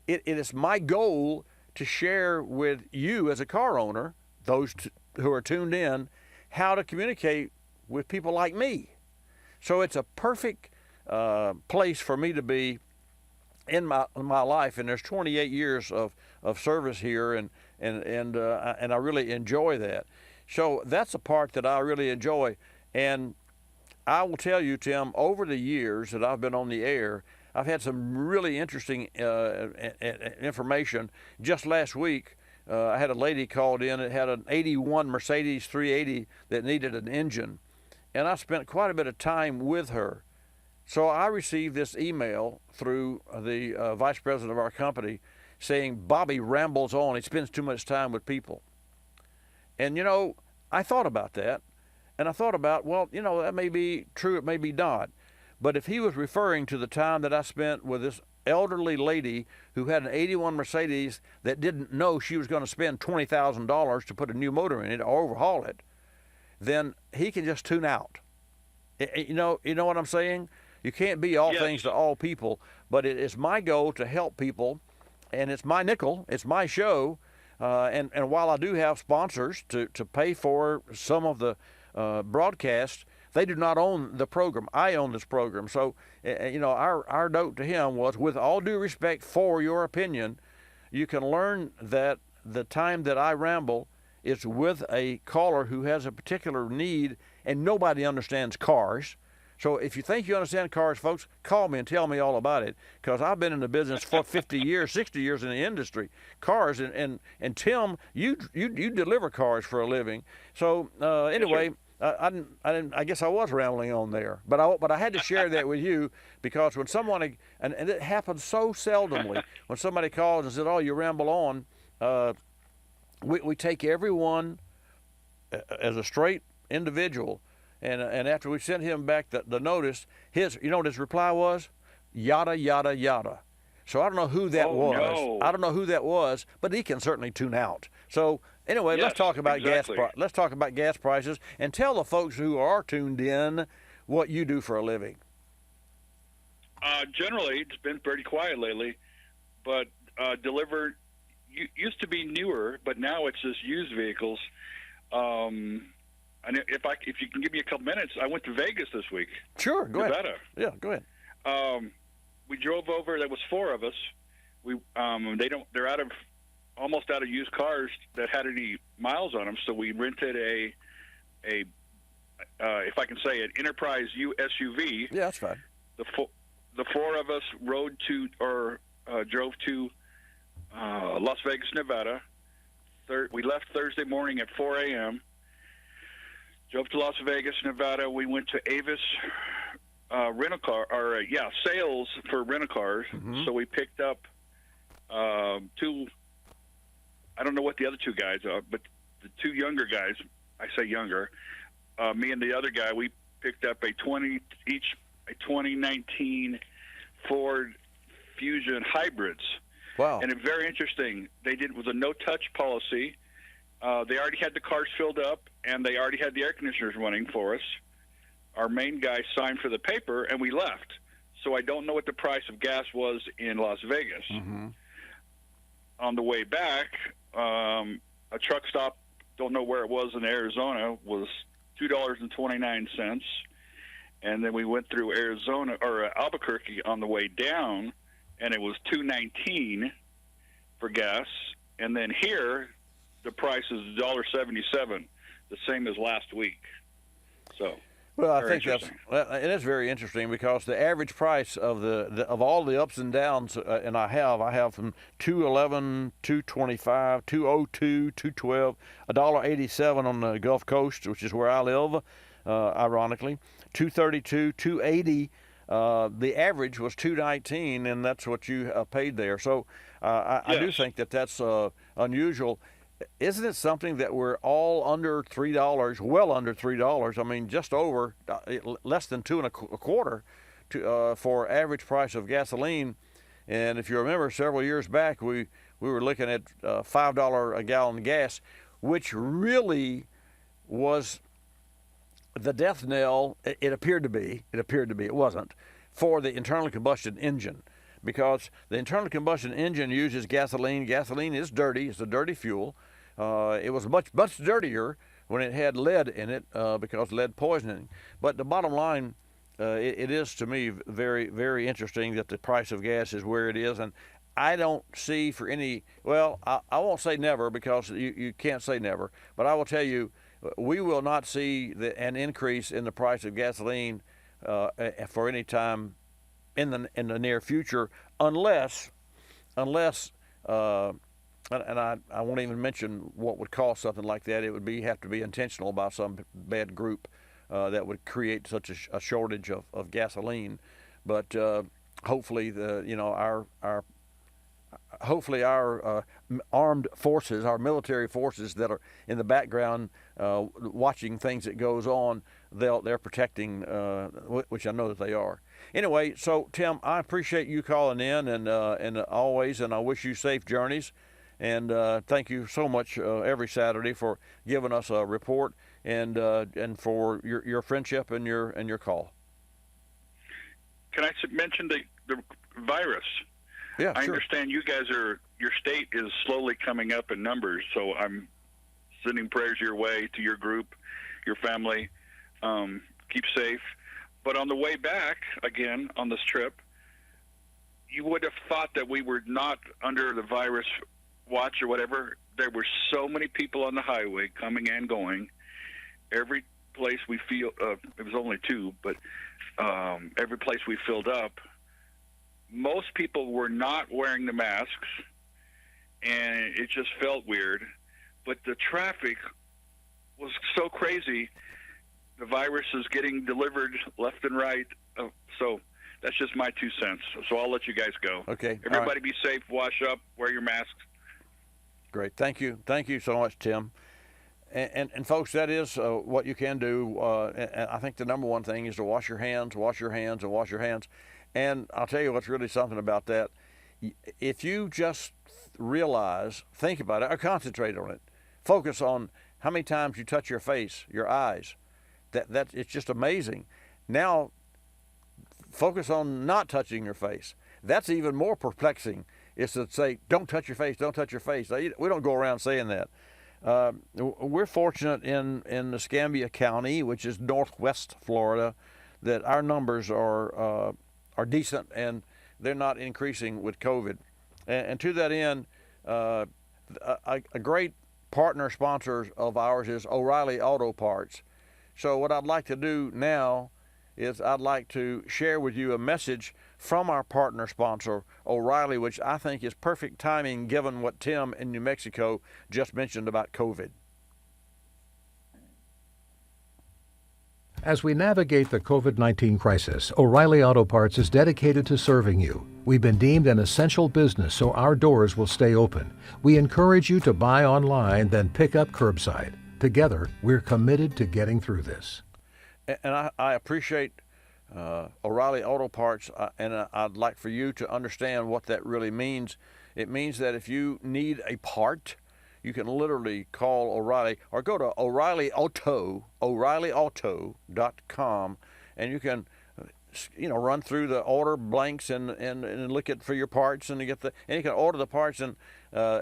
It is my goal to share with you as a car owner, those who are tuned in, how to communicate with people like me. So it's a perfect place for me to be in my life, and there's 28 years of service here, and I really enjoy that. So that's a part that I really enjoy, and I will tell you, Tim, over the years that I've been on the air, I've had some really interesting information. Just last week, I had a lady called in that had an 81 Mercedes 380 that needed an engine, and I spent quite a bit of time with her. So I received this email through the vice president of our company saying, Bobby rambles on. He spends too much time with people. And, I thought about that. And I thought about, that may be true, it may be not. But if he was referring to the time that I spent with this elderly lady who had an 81 Mercedes that didn't know she was going to spend $20,000 to put a new motor in it or overhaul it, then he can just tune out. You know what I'm saying? You can't be all things to all people, but it is my goal to help people, and it's my nickel, it's my show, and while I do have sponsors to pay for some of the broadcasts, they do not own the program. I own this program. So, our note to him was, with all due respect for your opinion, you can learn that the time that I ramble it's with a caller who has a particular need, and nobody understands cars. So if you think you understand cars, folks, call me and tell me all about it, because I've been in the business for 50 years, 60 years in the industry, cars, and Tim, you deliver cars for a living. So anyway, I guess I was rambling on there, but I had to share that with you, because when someone, and it happens so seldomly, when somebody calls and says, "Oh, you ramble on," we take everyone as a straight individual. And after we sent him back the notice, you know what his reply was? Yada, yada, yada. So I don't know who that was. No. I don't know who that was, but he can certainly tune out. So anyway, Yes, let's talk about exactly. let's talk about gas prices, and tell the folks who are tuned in what you do for a living. Generally, it's been pretty quiet lately, but delivered used to be newer, but now it's just used vehicles. And if you can give me a couple minutes, I went to Vegas this week. Sure, go Nevada. ahead. Yeah, go ahead. We drove over. There was 4 of us. They're almost out of used cars that had any miles on them. So we rented if I can say it, Enterprise SUV. Yeah, that's fine. The 4 of us drove to Las Vegas, Nevada. We left Thursday morning at 4 a.m. Drove to Las Vegas, Nevada. We went to Avis sales for rental cars. Mm-hmm. So we picked up 2. I don't know what the other 2 guys are, but the 2 younger guys. I say younger. Me and the other guy. We picked up a 2019 Ford Fusion hybrids. Wow. And it's very interesting. They did with a no-touch policy. They already had the cars filled up, and they already had the air conditioners running for us. Our main guy signed for the paper, and we left. So I don't know what the price of gas was in Las Vegas. Mm-hmm. On the way back, a truck stop, don't know where it was in Arizona, was $2.29. And then we went through Albuquerque on the way down, and it was $2.19 for gas. And then here, the price is $1.77, the same as last week. So, well, I think it is very interesting, because the average price of all the ups and downs, and I have from $2.11, $2.25, $2.02, $2.12, $1.87 on the Gulf Coast, which is where I live, ironically, $2.32, $2.80. The average was $2.19, and that's what you paid there. So I do think that's unusual. Isn't it something that we're all under $3, well under $3? I mean, just over, less than 2 1/4 for average price of gasoline. And if you remember, several years back, we were looking at $5 a gallon gas, which really was the death knell. It appeared to be. It wasn't, for the internal combustion engine, because the internal combustion engine uses gasoline. Gasoline is dirty. It's a dirty fuel. It was much dirtier when it had lead in it, because lead poisoning. But the bottom line, it is to me very, very interesting that the price of gas is where it is, and I don't see for any. Well, I won't say never, because you can't say never, but I will tell you, we will not see an increase in the price of gasoline for any time in the near future, unless and I won't even mention what would cause something like that. It would have to be intentional by some bad group that would create such a shortage of gasoline. But hopefully our armed forces, our military forces that are in the background watching things that goes on, they're protecting, which I know that they are. Anyway, so Tim, I appreciate you calling in, and always, and I wish you safe journeys. And thank you so much every Saturday for giving us a report, and for your friendship and your call. Can I mention the virus? Yeah, I sure. understand your state is slowly coming up in numbers, so I'm sending prayers your way, to your group, your family. Keep safe. But on the way back, again, on this trip, you would have thought that we were not under the virus watch or whatever, there were so many people on the highway coming and going. Every place we it was only 2, but every place we filled up, most people were not wearing the masks, and it just felt weird. But the traffic was so crazy. The virus is getting delivered left and right. So that's just my 2 cents. So I'll let you guys go. Okay. Everybody be safe, wash up, wear your masks. Great. Thank you. Thank you so much, Tim. And folks, that is what you can do. And I think the number one thing is to wash your hands, and wash your hands. And I'll tell you what's really something about that. If you just think about it, or concentrate on it, focus on how many times you touch your face, your eyes. That it's just amazing. Now, focus on not touching your face. That's even more perplexing. Is to say, don't touch your face, don't touch your face. We don't go around saying that. We're fortunate in Escambia County, which is northwest Florida, that our numbers are decent and they're not increasing with COVID. And to that end, a great partner sponsor of ours is O'Reilly Auto Parts. So what I'd like to do now is I'd like to share with you a message from our partner sponsor, O'Reilly, which I think is perfect timing given what Tim in New Mexico just mentioned about COVID. As we navigate the COVID-19 crisis, O'Reilly Auto Parts is dedicated to serving you. We've been deemed an essential business, so our doors will stay open. We encourage you to buy online, then pick up curbside. Together, we're committed to getting through this. And I appreciate O'Reilly Auto Parts, and I'd like for you to understand what that really means. It means that if you need a part, you can literally call O'Reilly or go to O'Reillyauto.com, and you can run through the order blanks and look for your parts, and you can order the parts, and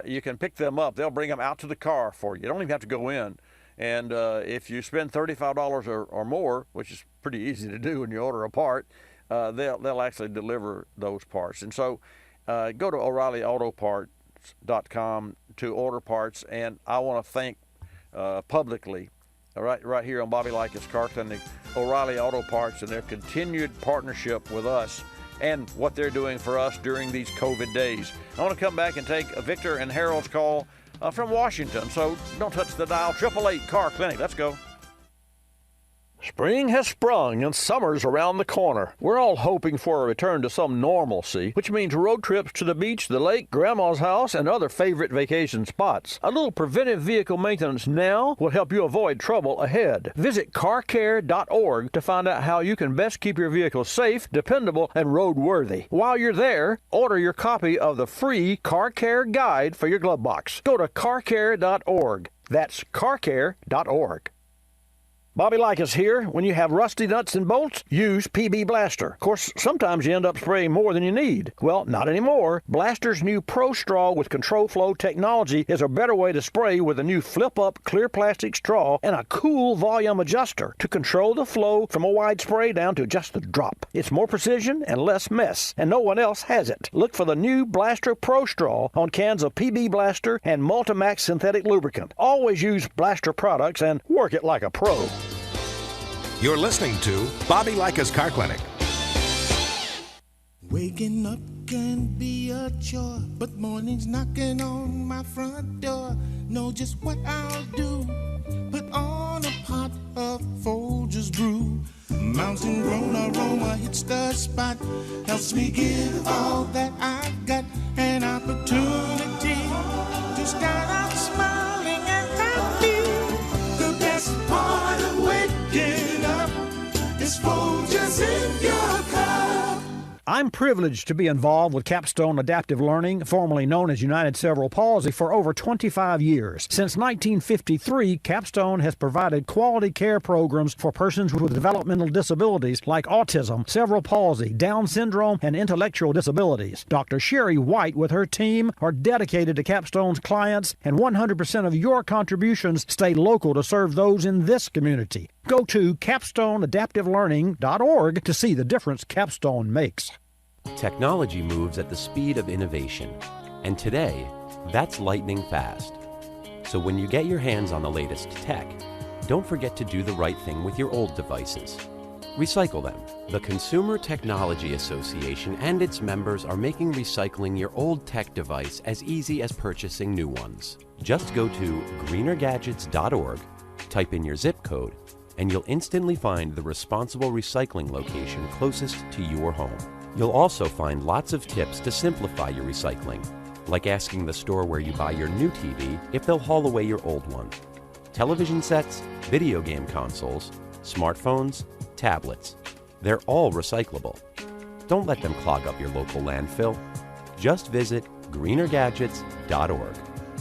you can pick them up. They'll bring them out to the car for you. You don't even have to go in. And if you spend $35 or more, which is pretty easy to do when you order a part, they'll actually deliver those parts. And so go to O'Reillyautoparts.com to order parts. And I want to thank publicly, right here on Bobby Likis Car Clinic, O'Reilly Auto Parts and their continued partnership with us and what they're doing for us during these COVID days. I want to come back and take Victor and Harold's call from Washington, so don't touch the dial. 888 Car Clinic. Let's go. Spring has sprung and summer's around the corner. We're all hoping for a return to some normalcy, which means road trips to the beach, the lake, grandma's house, and other favorite vacation spots. A little preventive vehicle maintenance now will help you avoid trouble ahead. Visit carcare.org to find out how you can best keep your vehicle safe, dependable, and roadworthy. While you're there, order your copy of the free Car Care Guide for your glove box. Go to carcare.org. That's carcare.org. Bobby Likis here. When you have rusty nuts and bolts, use PB Blaster. Of course, sometimes you end up spraying more than you need. Well, not anymore. Blaster's new Pro Straw with Control Flow technology is a better way to spray with a new flip-up clear plastic straw and a cool volume adjuster to control the flow from a wide spray down to just a drop. It's more precision and less mess, and no one else has it. Look for the new Blaster Pro Straw on cans of PB Blaster and Multimax synthetic lubricant. Always use Blaster products and work it like a pro. You're listening to Bobby Likis Car Clinic. Waking up can be a chore, but morning's knocking on my front door. Know just what I'll do. Put on a pot of Folgers brew. Mountain grown aroma hits the spot. Helps me give all that I've got. An opportunity to start out smiling and happy. The best part of waking up is Folgers in your cup. I'm privileged to be involved with Capstone Adaptive Learning, formerly known as United Cerebral Palsy, for over 25 years. Since 1953, Capstone has provided quality care programs for persons with developmental disabilities like autism, cerebral palsy, Down syndrome, and intellectual disabilities. Dr. Sherry White with her team are dedicated to Capstone's clients, and 100% of your contributions stay local to serve those in this community. Go to capstoneadaptivelearning.org to see the difference Capstone makes. Technology moves at the speed of innovation, and today, That's lightning fast. So when you get your hands on the latest tech, don't forget to do the right thing with your old devices. Recycle them. The Consumer Technology Association and its members are making recycling your old tech device as easy as purchasing new ones. Just go to greenergadgets.org, type in your zip code, and you'll instantly find the responsible recycling location closest to your home. You'll also find lots of tips to simplify your recycling, like asking the store where you buy your new TV if they'll haul away your old one. Television sets, video game consoles, smartphones, tablets, they're all recyclable. Don't let them clog up your local landfill. Just visit greenergadgets.org.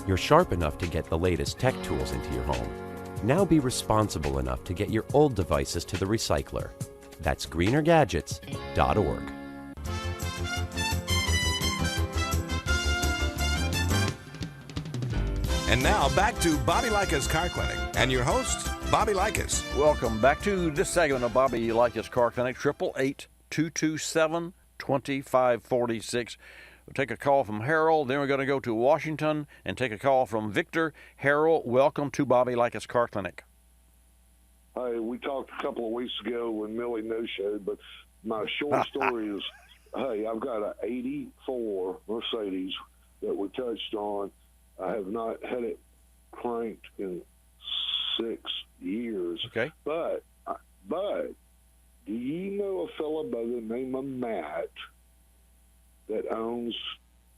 You're sharp enough to get the latest tech tools into your home. Now be responsible enough to get your old devices to the recycler. That's greenergadgets.org. And now back to Bobby Likis Car Clinic and your host, Bobby Likis. Welcome back to this segment of Bobby Likis Car Clinic, 888-227-2546. We'll take a call from Harold, then we're going to go to Washington and take a call from Victor. Harold, welcome to Bobby Likis Car Clinic. Hey, we talked a couple of weeks ago when Millie no-showed, but my short story is, hey, I've got an 84 Mercedes that we touched on. I have not had it cranked in 6 years. Okay. But do you know a fella by the name of Matt that owns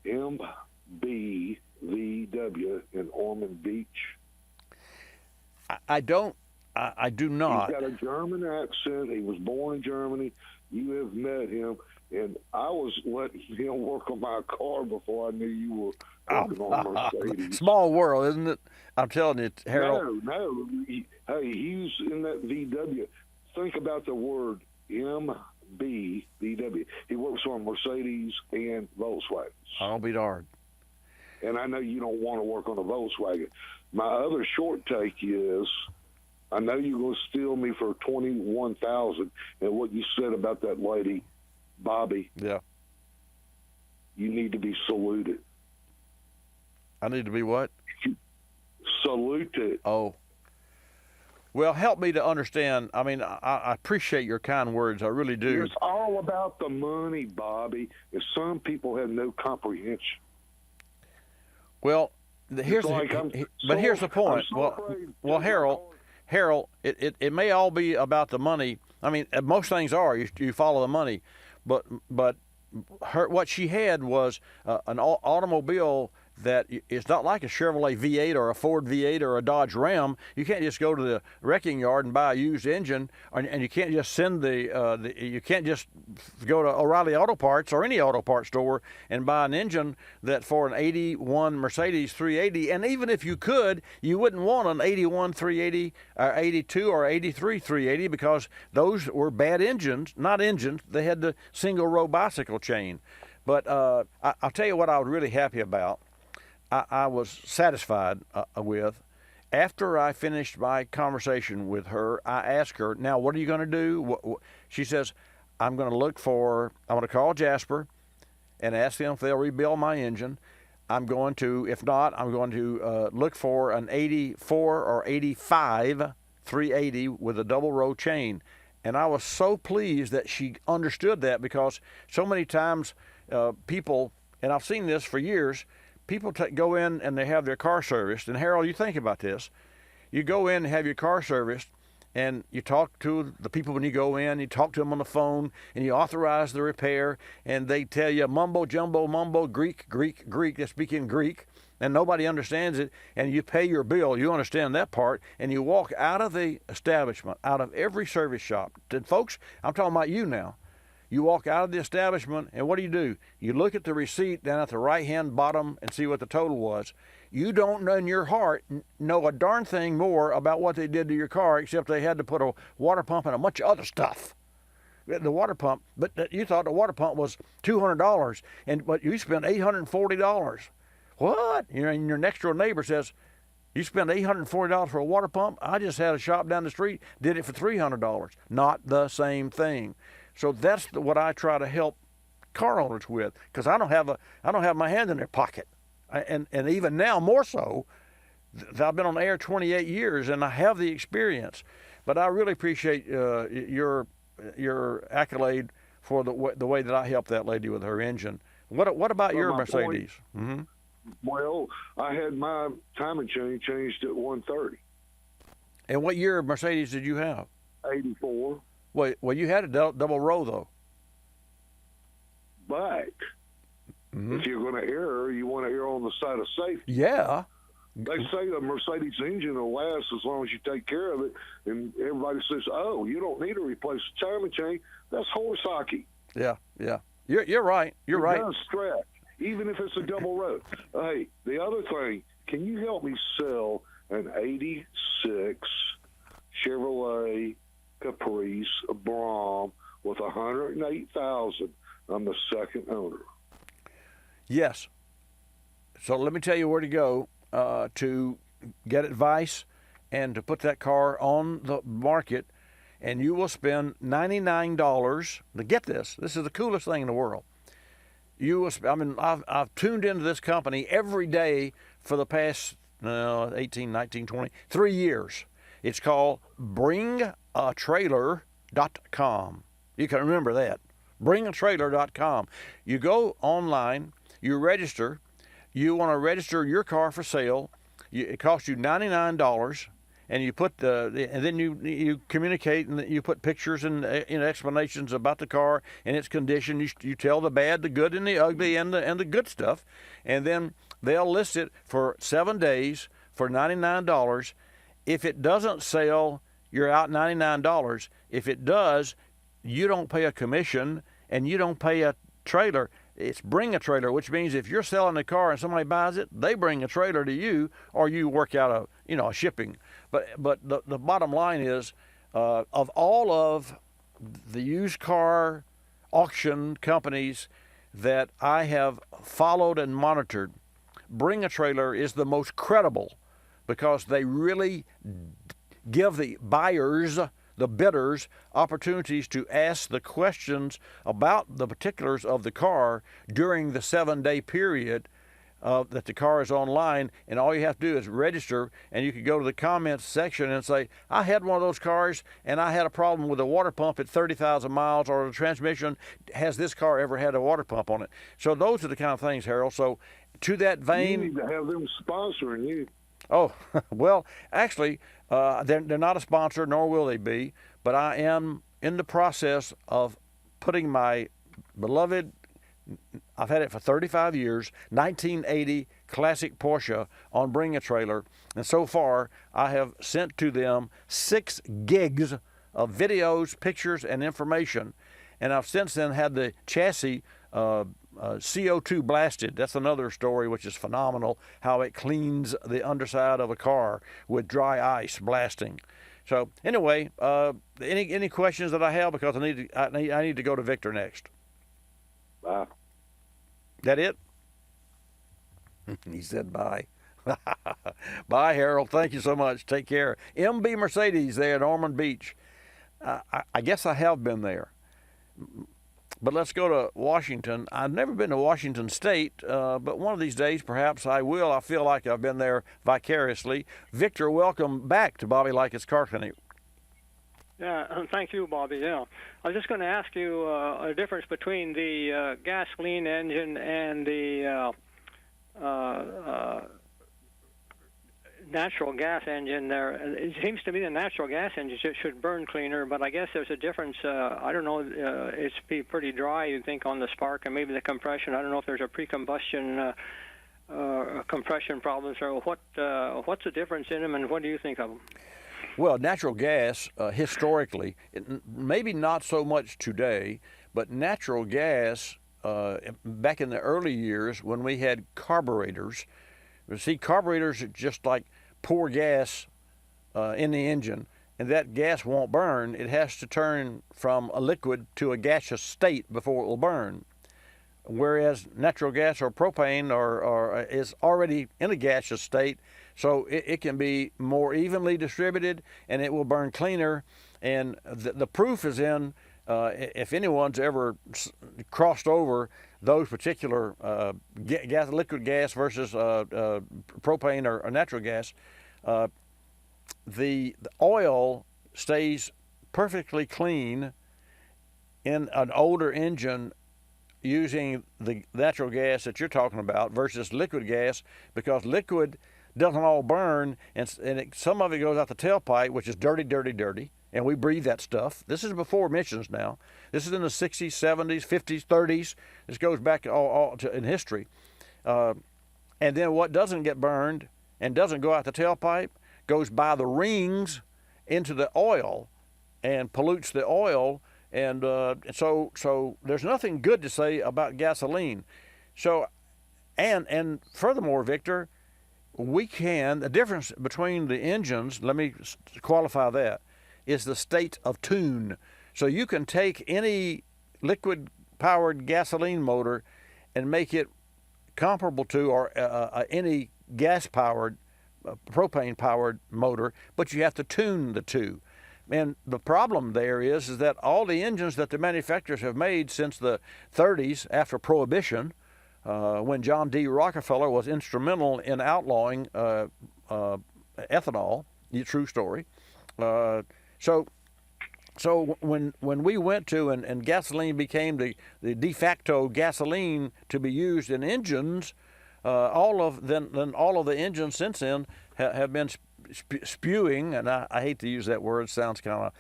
MBVW in Ormond Beach? I do not. He's got a German accent. He was born in Germany. You have met him. And I was letting him work on my car before I knew you were working on Mercedes. Small world, isn't it? I'm telling you, Harold. No. Hey, he's in that VW. Think about the word MBVW. He works on Mercedes and Volkswagen. I'll be darned. And I know you don't want to work on a Volkswagen. My other short take is, I know you're going to steal me for $21,000, and what you said about that lady, Bobby. Yeah. You need to be saluted. I need to be what? Saluted. Oh. Well, help me to understand. I mean, I appreciate your kind words. I really do. It's all about the money, Bobby. And some people have no comprehension. Well, here's the point. Well, Harold, it may all be about the money. I mean, most things are. You follow the money, but what she had was an automobile that it's not like a Chevrolet V8 or a Ford V8 or a Dodge Ram. You can't just go to the wrecking yard and buy a used engine, and you can't just send you can't just go to O'Reilly Auto Parts or any auto parts store and buy an engine that for an 81 Mercedes 380. And even if you could, you wouldn't want an 81 380 or 82 or 83 380 because those were bad engines, not engines. They had the single row bicycle chain. But I'll tell you what I was really happy about. I was satisfied with. After I finished my conversation with her, I asked her, now, what are you going to do? She says, I'm going to call Jasper and ask them if they'll rebuild my engine. If not, I'm going to look for an 84 or 85 380 with a double row chain. And I was so pleased that she understood that, because so many times people, and I've seen this for years, people go in and they have their car serviced. And Harold, you think about this. You go in and have your car serviced, and you talk to the people when you go in, you talk to them on the phone, and you authorize the repair, and they tell you mumbo jumbo, mumbo, Greek, they speak in Greek, and nobody understands it, and you pay your bill, you understand that part, and you walk out of the establishment, out of every service shop. And folks, I'm talking about you now. You walk out of the establishment, and what do? You look at the receipt down at the right-hand bottom and see what the total was. You don't in your heart know a darn thing more about what they did to your car, except they had to put a water pump and a bunch of other stuff. The water pump, but you thought the water pump was $200, but you spent $840. What? And your next door neighbor says, you spent $840 for a water pump? I just had a shop down the street, did it for $300. Not the same thing. So that's what I try to help car owners with, because I don't have my hand in their pocket. and even now more so. I've been on air 28 years, and I have the experience. But I really appreciate your accolade for the way that I helped that lady with her engine. What about your Mercedes? Mm-hmm. Well, I had my timing chain changed at 1:30. And what year Mercedes did you have? 84. Well, you had a double row though. But if you're going to err, you want to err on the side of safety. Yeah. They say a Mercedes engine will last as long as you take care of it, and everybody says, "Oh, you don't need to replace the timing chain." That's horse hockey. Yeah. You're right. You're right. It does stretch, even if it's a double row. Hey, the other thing, can you help me sell an '86 Chevrolet Caprice Brom with 108,000? I'm the second owner. Yes. So let me tell you where to go to get advice and to put that car on the market, and you will spend $99. To get this is the coolest thing in the world. You will. I've tuned into this company every day for the past 18, 19, 20, 3 years. It's called bringatrailer.com. You can remember that. Bringatrailer.com. You go online, you register. You want to register your car for sale. It costs you $99, and you put and then you communicate, and you put pictures and explanations about the car and its condition. You tell the bad, the good, and the ugly, and the good stuff, and then they'll list it for 7 days for $99. If it doesn't sell, you're out $99. If it does, you don't pay a commission and you don't pay a trailer. It's bring a trailer, which means if you're selling a car and somebody buys it, they bring a trailer to you, or you work out a shipping. But the bottom line is, of all of the used car auction companies that I have followed and monitored, Bring a Trailer is the most credible, because they really give the buyers, the bidders, opportunities to ask the questions about the particulars of the car during the 7-day period that the car is online. And all you have to do is register, and you can go to the comments section and say, I had one of those cars and I had a problem with the water pump at 30,000 miles, or the transmission. Has this car ever had a water pump on it? So those are the kind of things, Harold. So to that vein, you need to have them sponsoring you. Oh, well, actually, they're not a sponsor, nor will they be, but I am in the process of putting my beloved, I've had it for 35 years, 1980 classic Porsche on Bring a Trailer, and so far I have sent to them 6 gigs of videos, pictures, and information, and I've since then had the chassis CO2 blasted. That's another story which is phenomenal, how it cleans the underside of a car with dry ice blasting. So anyway, any questions that I have, because I need to go to Victor next. Bye. That it? He said bye. Bye, Harold. Thank you so much. Take care. MB Mercedes there at Ormond Beach. I guess I have been there. But let's go to Washington. I've never been to Washington State, but one of these days perhaps I will. I feel like I've been there vicariously. Victor, welcome back to Bobby Likis Car Clinic. Yeah, thank you, Bobby. Yeah, I was just going to ask you a difference between the gasoline engine and the natural gas engine there. It seems to me the natural gas engine should burn cleaner, but I guess there's a difference. I don't know. It's pretty dry, you'd think, on the spark, and maybe the compression. I don't know if there's a pre-combustion compression problems, or what's the difference in them, and what do you think of them? Well, natural gas, historically, maybe not so much today, but natural gas, back in the early years when we had carburetors, carburetors are just like pour gas in the engine, and that gas won't burn. It has to turn from a liquid to a gaseous state before it will burn. Whereas natural gas or propane is already in a gaseous state, so it can be more evenly distributed, and it will burn cleaner. And the proof is in, if anyone's ever crossed over those particular liquid gas versus propane or natural gas, the oil stays perfectly clean in an older engine using the natural gas that you're talking about versus liquid gas, because liquid doesn't all burn, and some of it goes out the tailpipe, which is dirty, and we breathe that stuff. This is before emissions now. This is in the 60s, 70s, 50s, 30s. This goes back all in history. And then what doesn't get burned and doesn't go out the tailpipe goes by the rings into the oil and pollutes the oil. And so there's nothing good to say about gasoline. So, and furthermore, Victor, the difference between the engines, let me qualify that, is the state of tune. So you can take any liquid-powered gasoline motor and make it comparable to or any gas-powered, propane-powered motor, but you have to tune the two. And the problem there is that all the engines that the manufacturers have made since the 30s after Prohibition, when John D. Rockefeller was instrumental in outlawing ethanol, true story. So when we went to and gasoline became the de facto gasoline to be used in engines, all of the engines since then have been spewing, and I hate to use that word, sounds kind of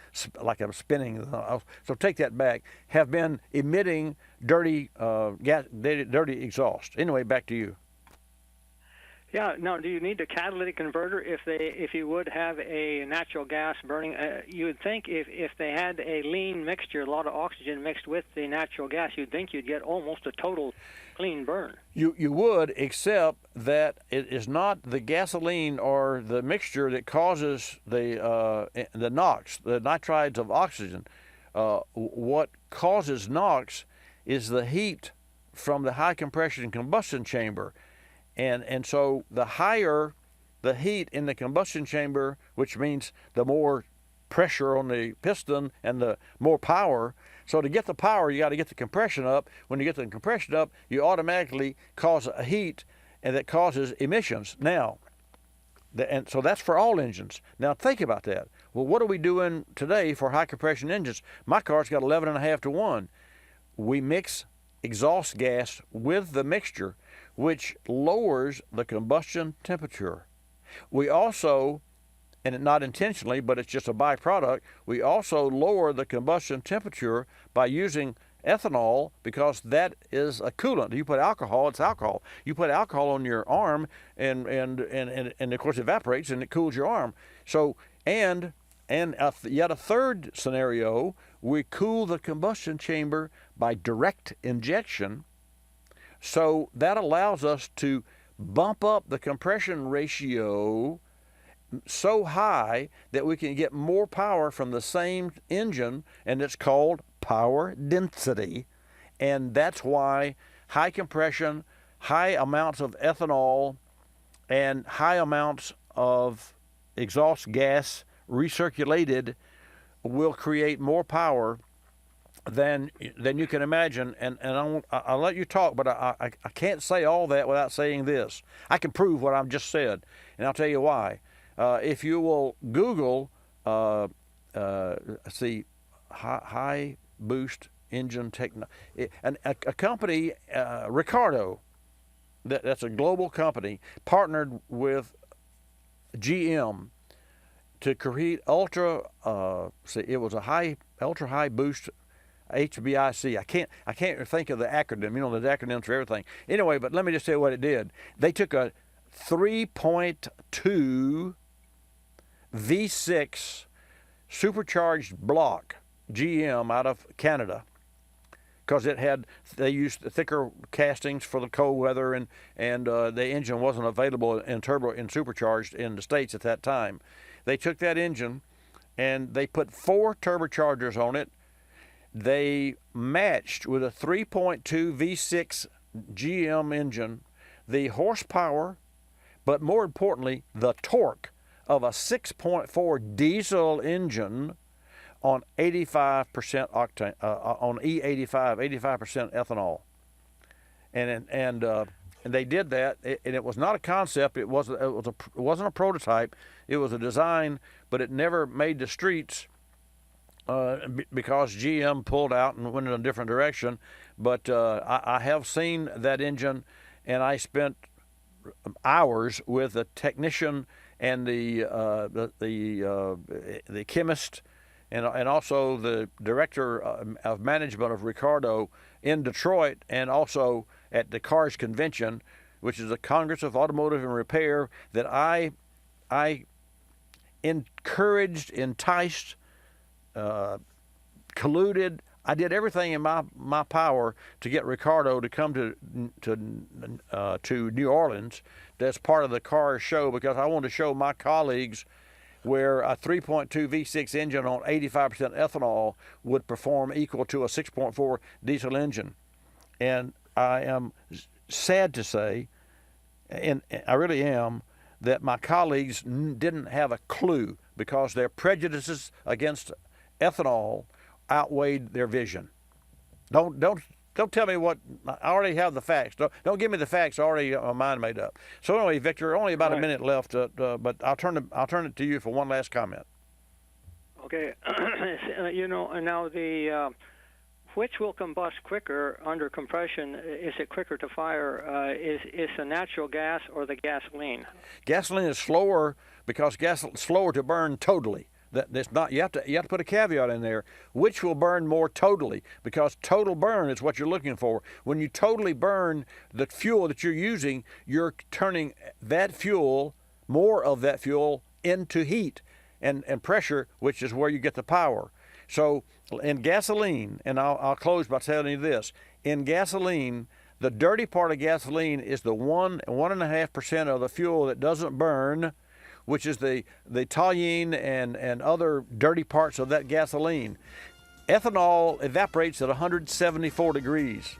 like I'm spinning, so take that back, have been emitting dirty exhaust. Anyway, back to you. Yeah. Now, do you need a catalytic converter if you would have a natural gas burning? You would think if they had a lean mixture, a lot of oxygen mixed with the natural gas, you'd think you'd get almost a total clean burn. You would, except that it is not the gasoline or the mixture that causes the NOx, the nitrides of oxygen. What causes NOx is the heat from the high compression combustion chamber. And so the higher the heat in the combustion chamber, which means the more pressure on the piston and the more power. So to get the power, you got to get the compression up. When you get the compression up, you automatically cause a heat, and that causes emissions. Now, and so that's for all engines. Now think about that. Well, what are we doing today for high compression engines? My car's got 11.5 to 1. We mix exhaust gas with the mixture, which lowers the combustion temperature. We also, and not intentionally, but it's just a byproduct, we also lower the combustion temperature by using ethanol, because that is a coolant. You put alcohol, it's alcohol. You put alcohol on your arm, and of course it evaporates and it cools your arm. So, and yet a third scenario, we cool the combustion chamber by direct injection. So that allows us to bump up the compression ratio so high that we can get more power from the same engine, and it's called power density. And that's why high compression, high amounts of ethanol, and high amounts of exhaust gas recirculated will create more power than you can imagine. And I'll let you talk, but I can't say all that without saying this. I can prove what I've just said, and I'll tell you why. If you will Google, high boost engine technology, a company, Ricardo, that's a global company, partnered with GM to create it was a ultra high boost HBIC. I can't think of the acronym. You know, there's acronyms for everything. Anyway, but let me just tell you what it did. They took a 3.2 V6 supercharged block GM out of Canada, because they used thicker castings for the cold weather, and the engine wasn't available in supercharged in the States at that time. They took that engine and they put 4 turbochargers on it. They matched with a 3.2 V6 GM engine the horsepower, but more importantly, the torque of a 6.4 diesel engine on 85% octane, on E85, 85% ethanol. and they did that, and it was not a concept. It wasn't a prototype. It was a design, but it never made the streets because GM pulled out and went in a different direction. But I have seen that engine, and I spent hours with the technician and the chemist, and also the director of management of Ricardo in Detroit, and also at the Cars Convention, which is the Congress of Automotive and Repair, that I encouraged, enticed, colluded. I did everything in my power to get Ricardo to come to New Orleans as part of the car show, because I wanted to show my colleagues where a 3.2 V6 engine on 85% ethanol would perform equal to a 6.4 diesel engine. And I am sad to say, and I really am, that my colleagues didn't have a clue, because their prejudices against ethanol outweighed their vision. Don't tell me what. I already have the facts. Don't give me the facts. I already have my mind made up. So anyway, Victor, only about a minute left, but I'll turn it to you for one last comment. Okay, and now which will combust quicker under compression? Is it quicker to fire? Is the natural gas or the gasoline? Gasoline is slower because slower to burn totally. That's not. You have to put a caveat in there. Which will burn more totally? Because total burn is what you're looking for. When you totally burn the fuel that you're using, you're turning that fuel, more of that fuel, into heat and pressure, which is where you get the power. So in gasoline, and I'll close by telling you this: in gasoline, the dirty part of gasoline is the 1.5% of the fuel that doesn't burn, which is the toluene and other dirty parts of that gasoline. Ethanol evaporates at 174 degrees.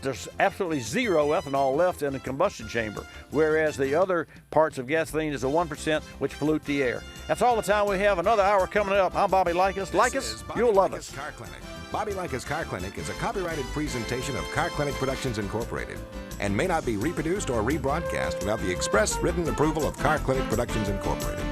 There's absolutely zero ethanol left in the combustion chamber, whereas the other parts of gasoline is the 1% which pollute the air. That's all the time we have. Another hour coming up. I'm Bobby Likis. Likis, you'll love us. Car Clinic. Bobby Likis Car Clinic is a copyrighted presentation of Car Clinic Productions Incorporated and may not be reproduced or rebroadcast without the express written approval of Car Clinic Productions Incorporated.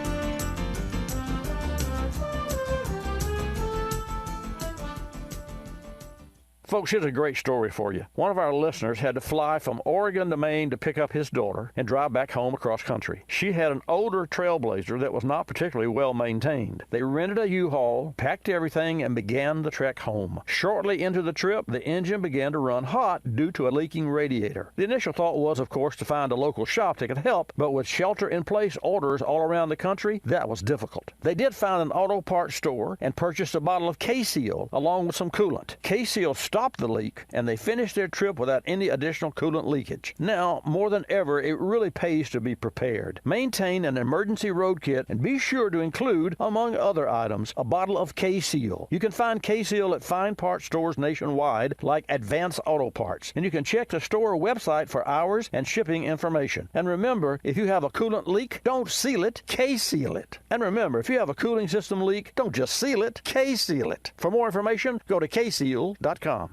Folks, here's a great story for you. One of our listeners had to fly from Oregon to Maine to pick up his daughter and drive back home across country. She had an older Trailblazer that was not particularly well maintained. They rented a U-Haul, packed everything, and began the trek home. Shortly into the trip, the engine began to run hot due to a leaking radiator. The initial thought was, of course, to find a local shop that could help, but with shelter-in-place orders all around the country, that was difficult. They did find an auto parts store and purchased a bottle of K-Seal along with some coolant. K-Seal stopped the leak, and they finished their trip without any additional coolant leakage. Now, more than ever, it really pays to be prepared. Maintain an emergency road kit and be sure to include, among other items, a bottle of K-Seal. You can find K-Seal at fine parts stores nationwide, like Advance Auto Parts, and you can check the store website for hours and shipping information. And remember, if you have a coolant leak, don't seal it, K-Seal it. And remember, if you have a cooling system leak, don't just seal it, K-Seal it. For more information, go to kseal.com.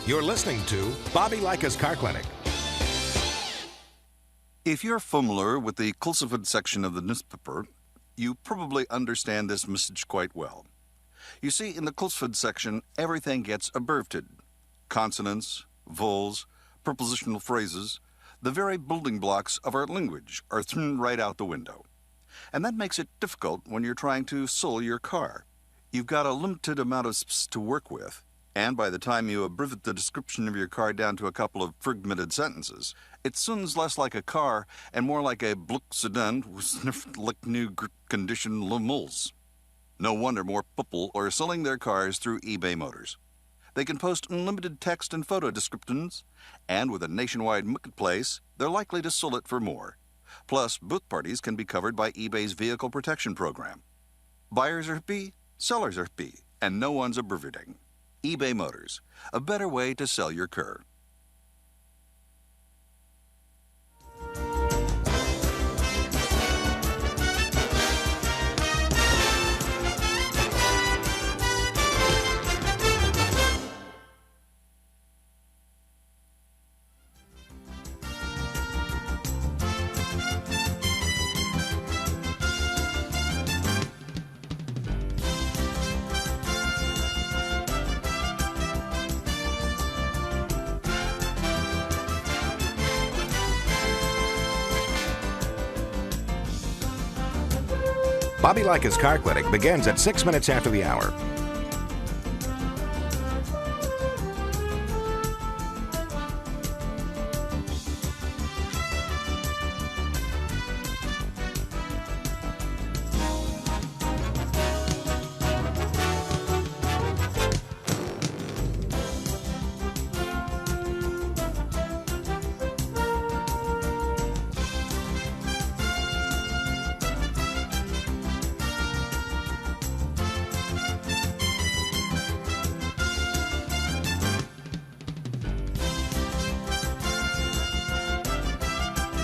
You're listening to Bobby Likis Car Clinic. If you're familiar with the Kulseford section of the newspaper, you probably understand this message quite well. You see, in the Kulseford section, everything gets abbreviated. Consonants, vowels, prepositional phrases, the very building blocks of our language are thrown right out the window. And that makes it difficult when you're trying to sell your car. You've got a limited amount of space to work with, and by the time you abbreviate the description of your car down to a couple of fragmented sentences, it sounds less like a car and more like a Bluck sedan with sniffed like new condition lemals. No wonder more people are selling their cars through eBay Motors. They can post unlimited text and photo descriptions, and with a nationwide marketplace, they're likely to sell it for more. Plus, both parties can be covered by eBay's Vehicle Protection Program. Buyers are happy, sellers are happy, and no one's abbreviating. eBay Motors, a better way to sell your car. Bobby Likis Car Clinic begins at 6 minutes after the hour.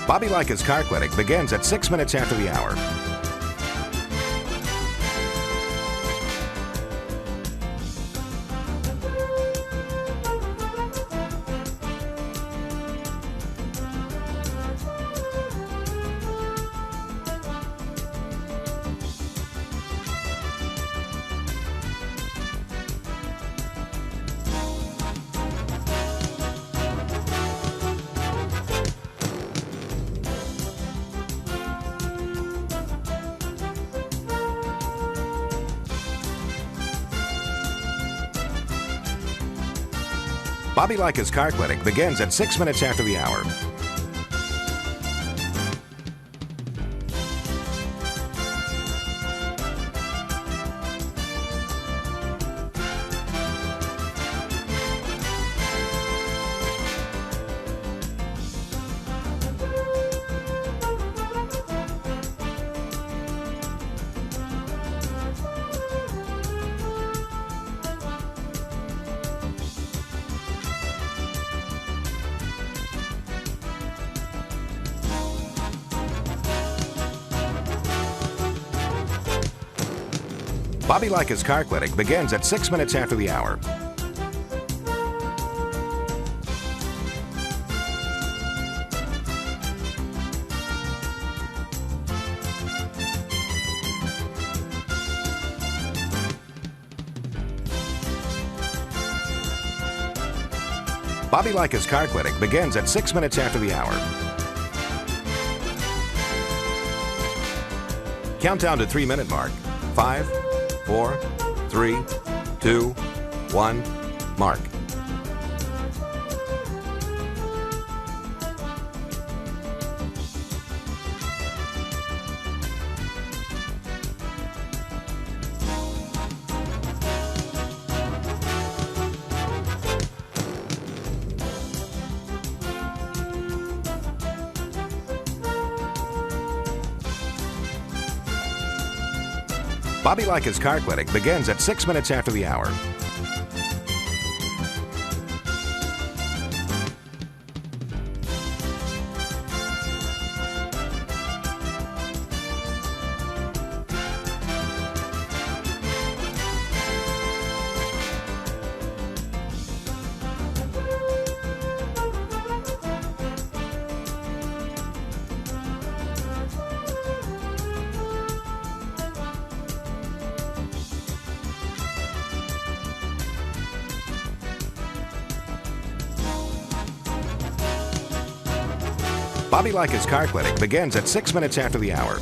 Bobby Likis Car Clinic begins at 6 minutes after the hour. Bobby Likis Car Clinic begins at 6 minutes after the hour. Bobby Likis Car Clinic begins at 6 minutes after the hour. Bobby Likis Car Clinic begins at 6 minutes after the hour. Countdown to 3-minute mark. 5, 4, 3, 2, 1, mark. Bobby Likis Car Clinic begins at 6 minutes after the hour. Bobby Likis Car Clinic begins at 6 minutes after the hour.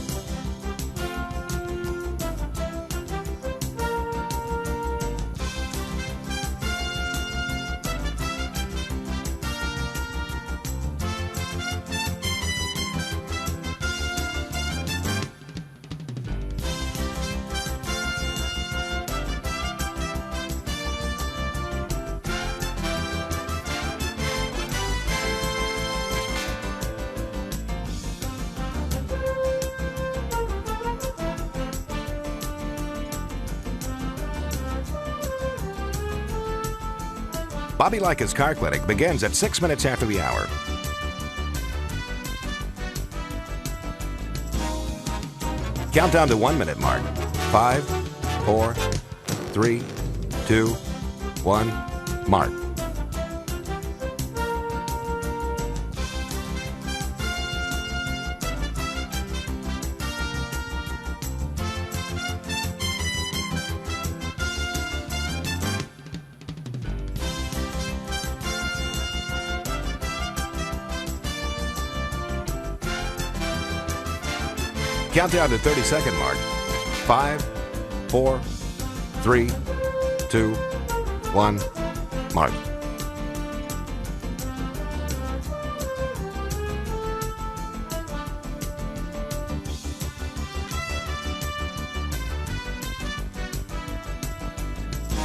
Bobby Likis Car Clinic begins at 6 minutes after the hour. Countdown to 1-minute mark. 5, 4, 3, 2, 1, mark. Countdown to 30-second mark. 5, 4, 3, 2, 1, mark.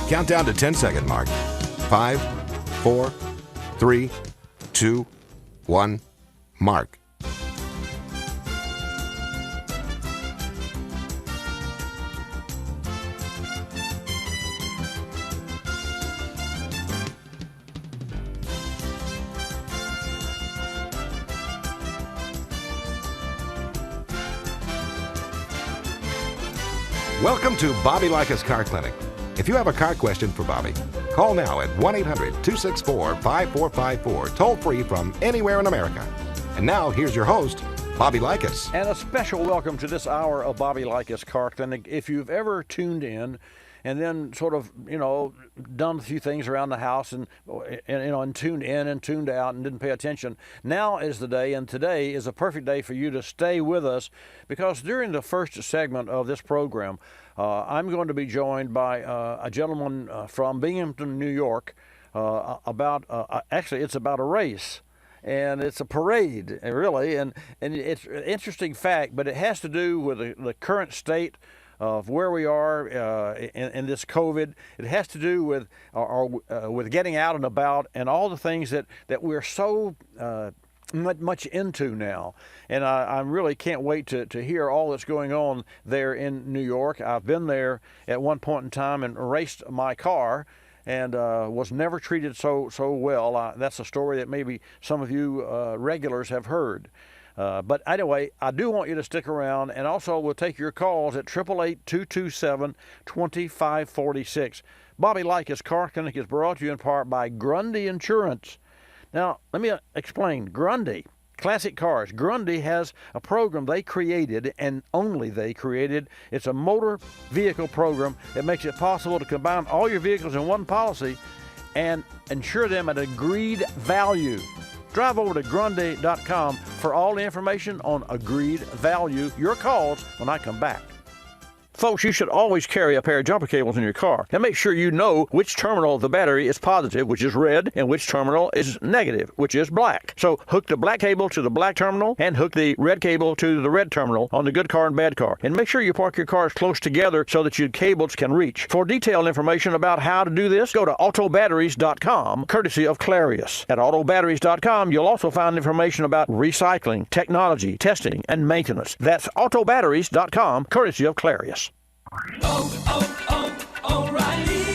Countdown to 10-second mark. 5, 4, 3, 2, 1, mark. Welcome to Bobby Likis Car Clinic. If you have a car question for Bobby, call now at 1-800-264-5454, toll-free from anywhere in America. And now, here's your host, Bobby Likis. And a special welcome to this hour of Bobby Likis Car Clinic. If you've ever tuned in and then sort of, done a few things around the house and tuned in and tuned out and didn't pay attention, now is the day, and today is a perfect day for you to stay with us, because during the first segment of this program, I'm going to be joined by a gentleman from Binghamton, New York, actually it's about a race. And it's a parade, really, and it's an interesting fact, but it has to do with the current state of where we are in this COVID. It has to do with with getting out and about and all the things that we're so much into now. And I really can't wait to hear all that's going on there in New York. I've been there at one point in time and raced my car, and was never treated so well. That's a story that maybe some of you regulars have heard. But anyway, I do want you to stick around, and also we'll take your calls at 888-227-2546. Bobby Likis Car Clinic is brought to you in part by Grundy Insurance. Now, let me explain. Grundy, classic cars. Grundy has a program they created, and only they created. It's a motor vehicle program that makes it possible to combine all your vehicles in one policy and insure them at agreed value. Drive over to Grundy.com for all the information on agreed value. Your calls when I come back. Folks, you should always carry a pair of jumper cables in your car, and make sure you know which terminal of the battery is positive, which is red, and which terminal is negative, which is black. So hook the black cable to the black terminal and hook the red cable to the red terminal on the good car and bad car. And make sure you park your cars close together so that your cables can reach. For detailed information about how to do this, go to autobatteries.com, courtesy of Clarius. At autobatteries.com, you'll also find information about recycling, technology, testing, and maintenance. That's autobatteries.com, courtesy of Clarius.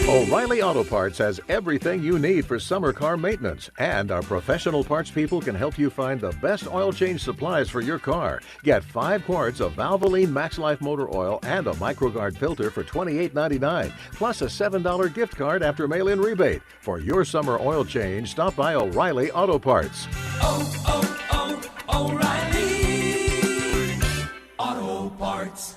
O'Reilly Auto Parts has everything you need for summer car maintenance, and our professional parts people can help you find the best oil change supplies for your car. Get 5 quarts of Valvoline Max Life motor oil and a MicroGuard filter for $28.99, plus a $7 gift card after mail-in rebate. For your summer oil change, stop by O'Reilly Auto Parts. O'Reilly Auto Parts.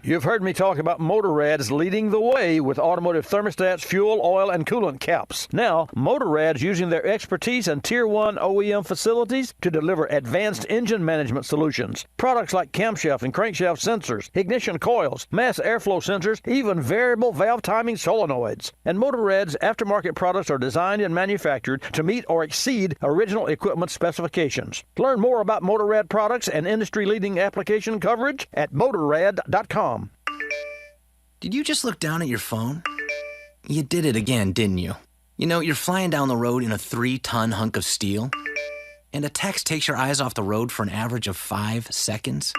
You've heard me talk about Motorrad's leading the way with automotive thermostats, fuel, oil, and coolant caps. Now, Motorrad's using their expertise in Tier 1 OEM facilities to deliver advanced engine management solutions. Products like camshaft and crankshaft sensors, ignition coils, mass airflow sensors, even variable valve timing solenoids. And Motorrad's aftermarket products are designed and manufactured to meet or exceed original equipment specifications. Learn more about Motorrad products and industry-leading application coverage at Motorrad.com. Did you just look down at your phone? You did it again, didn't you? You know, you're flying down the road in a 3-ton hunk of steel, and a text takes your eyes off the road for an average of 5 seconds.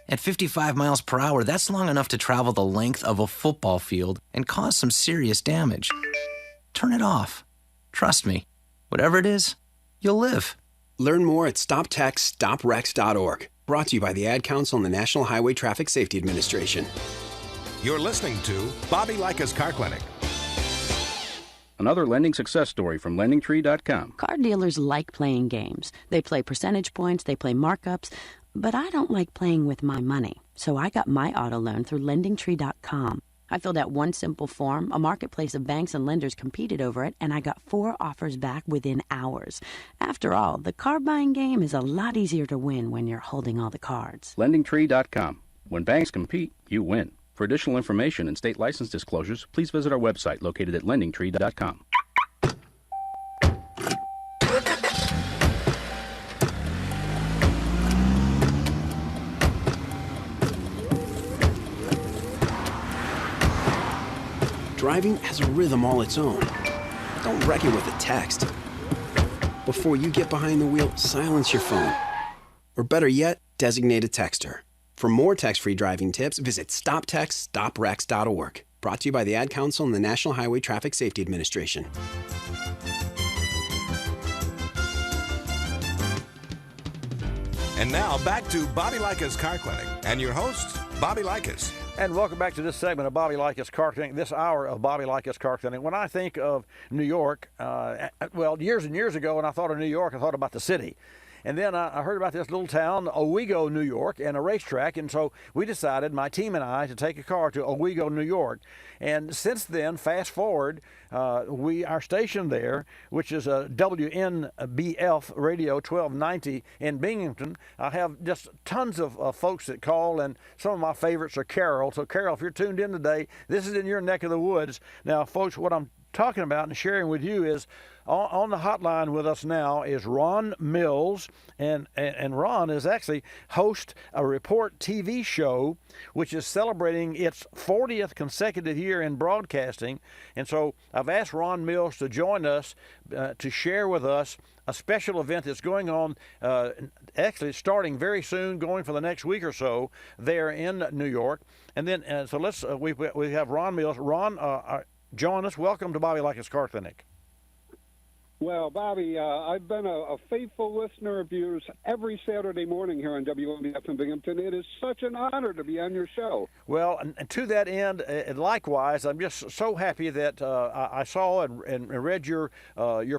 At 55 miles per hour, that's long enough to travel the length of a football field and cause some serious damage. Turn it off. Trust me, whatever it is, you'll live. Learn more at StopTextsStopWrecks.org. Brought to you by the Ad Council and the National Highway Traffic Safety Administration. You're listening to Bobby Likis Car Clinic. Another lending success story from LendingTree.com. Car dealers like playing games. They play percentage points, they play markups, but I don't like playing with my money. So I got my auto loan through LendingTree.com. I filled out one simple form, a marketplace of banks and lenders competed over it, and I got 4 offers back within hours. After all, the car buying game is a lot easier to win when you're holding all the cards. LendingTree.com. When banks compete, you win. For additional information and state license disclosures, please visit our website located at lendingtree.com. Driving has a rhythm all its own. Don't wreck it with a text. Before you get behind the wheel, silence your phone. Or better yet, designate a texter. For more text-free driving tips, visit stoptextstoprex.org. Brought to you by the Ad Council and the National Highway Traffic Safety Administration. And now back to Bobby Likis Car Clinic and your host, Bobby Likis. And welcome back to this segment of Bobby Likis Car Clinic, this hour of Bobby Likis Car Clinic. When I think of New York, well, years and years ago when I thought of New York, I thought about the city. And then I heard about this little town, Owego, New York, and a racetrack. And so we decided, my team and I, to take a car to Owego, New York. And since then, fast forward, we are stationed there, which is a WNBF Radio 1290 in Binghamton. I have just tons of folks that call, and some of my favorites are Carol. So, Carol, if you're tuned in today, this is in your neck of the woods. Now, folks, what I'm talking about and sharing with you is on the hotline with us now is Ron Mills, and Ron is actually host a Report TV show which is celebrating its 40th consecutive year in broadcasting. And so I've asked Ron Mills to join us to share with us a special event that's going on, actually starting very soon, going for the next week or so there in New York. And then so let's we have Ron Mills. Ron, join us. Welcome to Bobby Likis Car Clinic. Well, Bobby, I've been a faithful listener of yours every Saturday morning here on WNBF in Binghamton. It is such an honor to be on your show. Well, and to that end, likewise, I'm just so happy that I saw and read your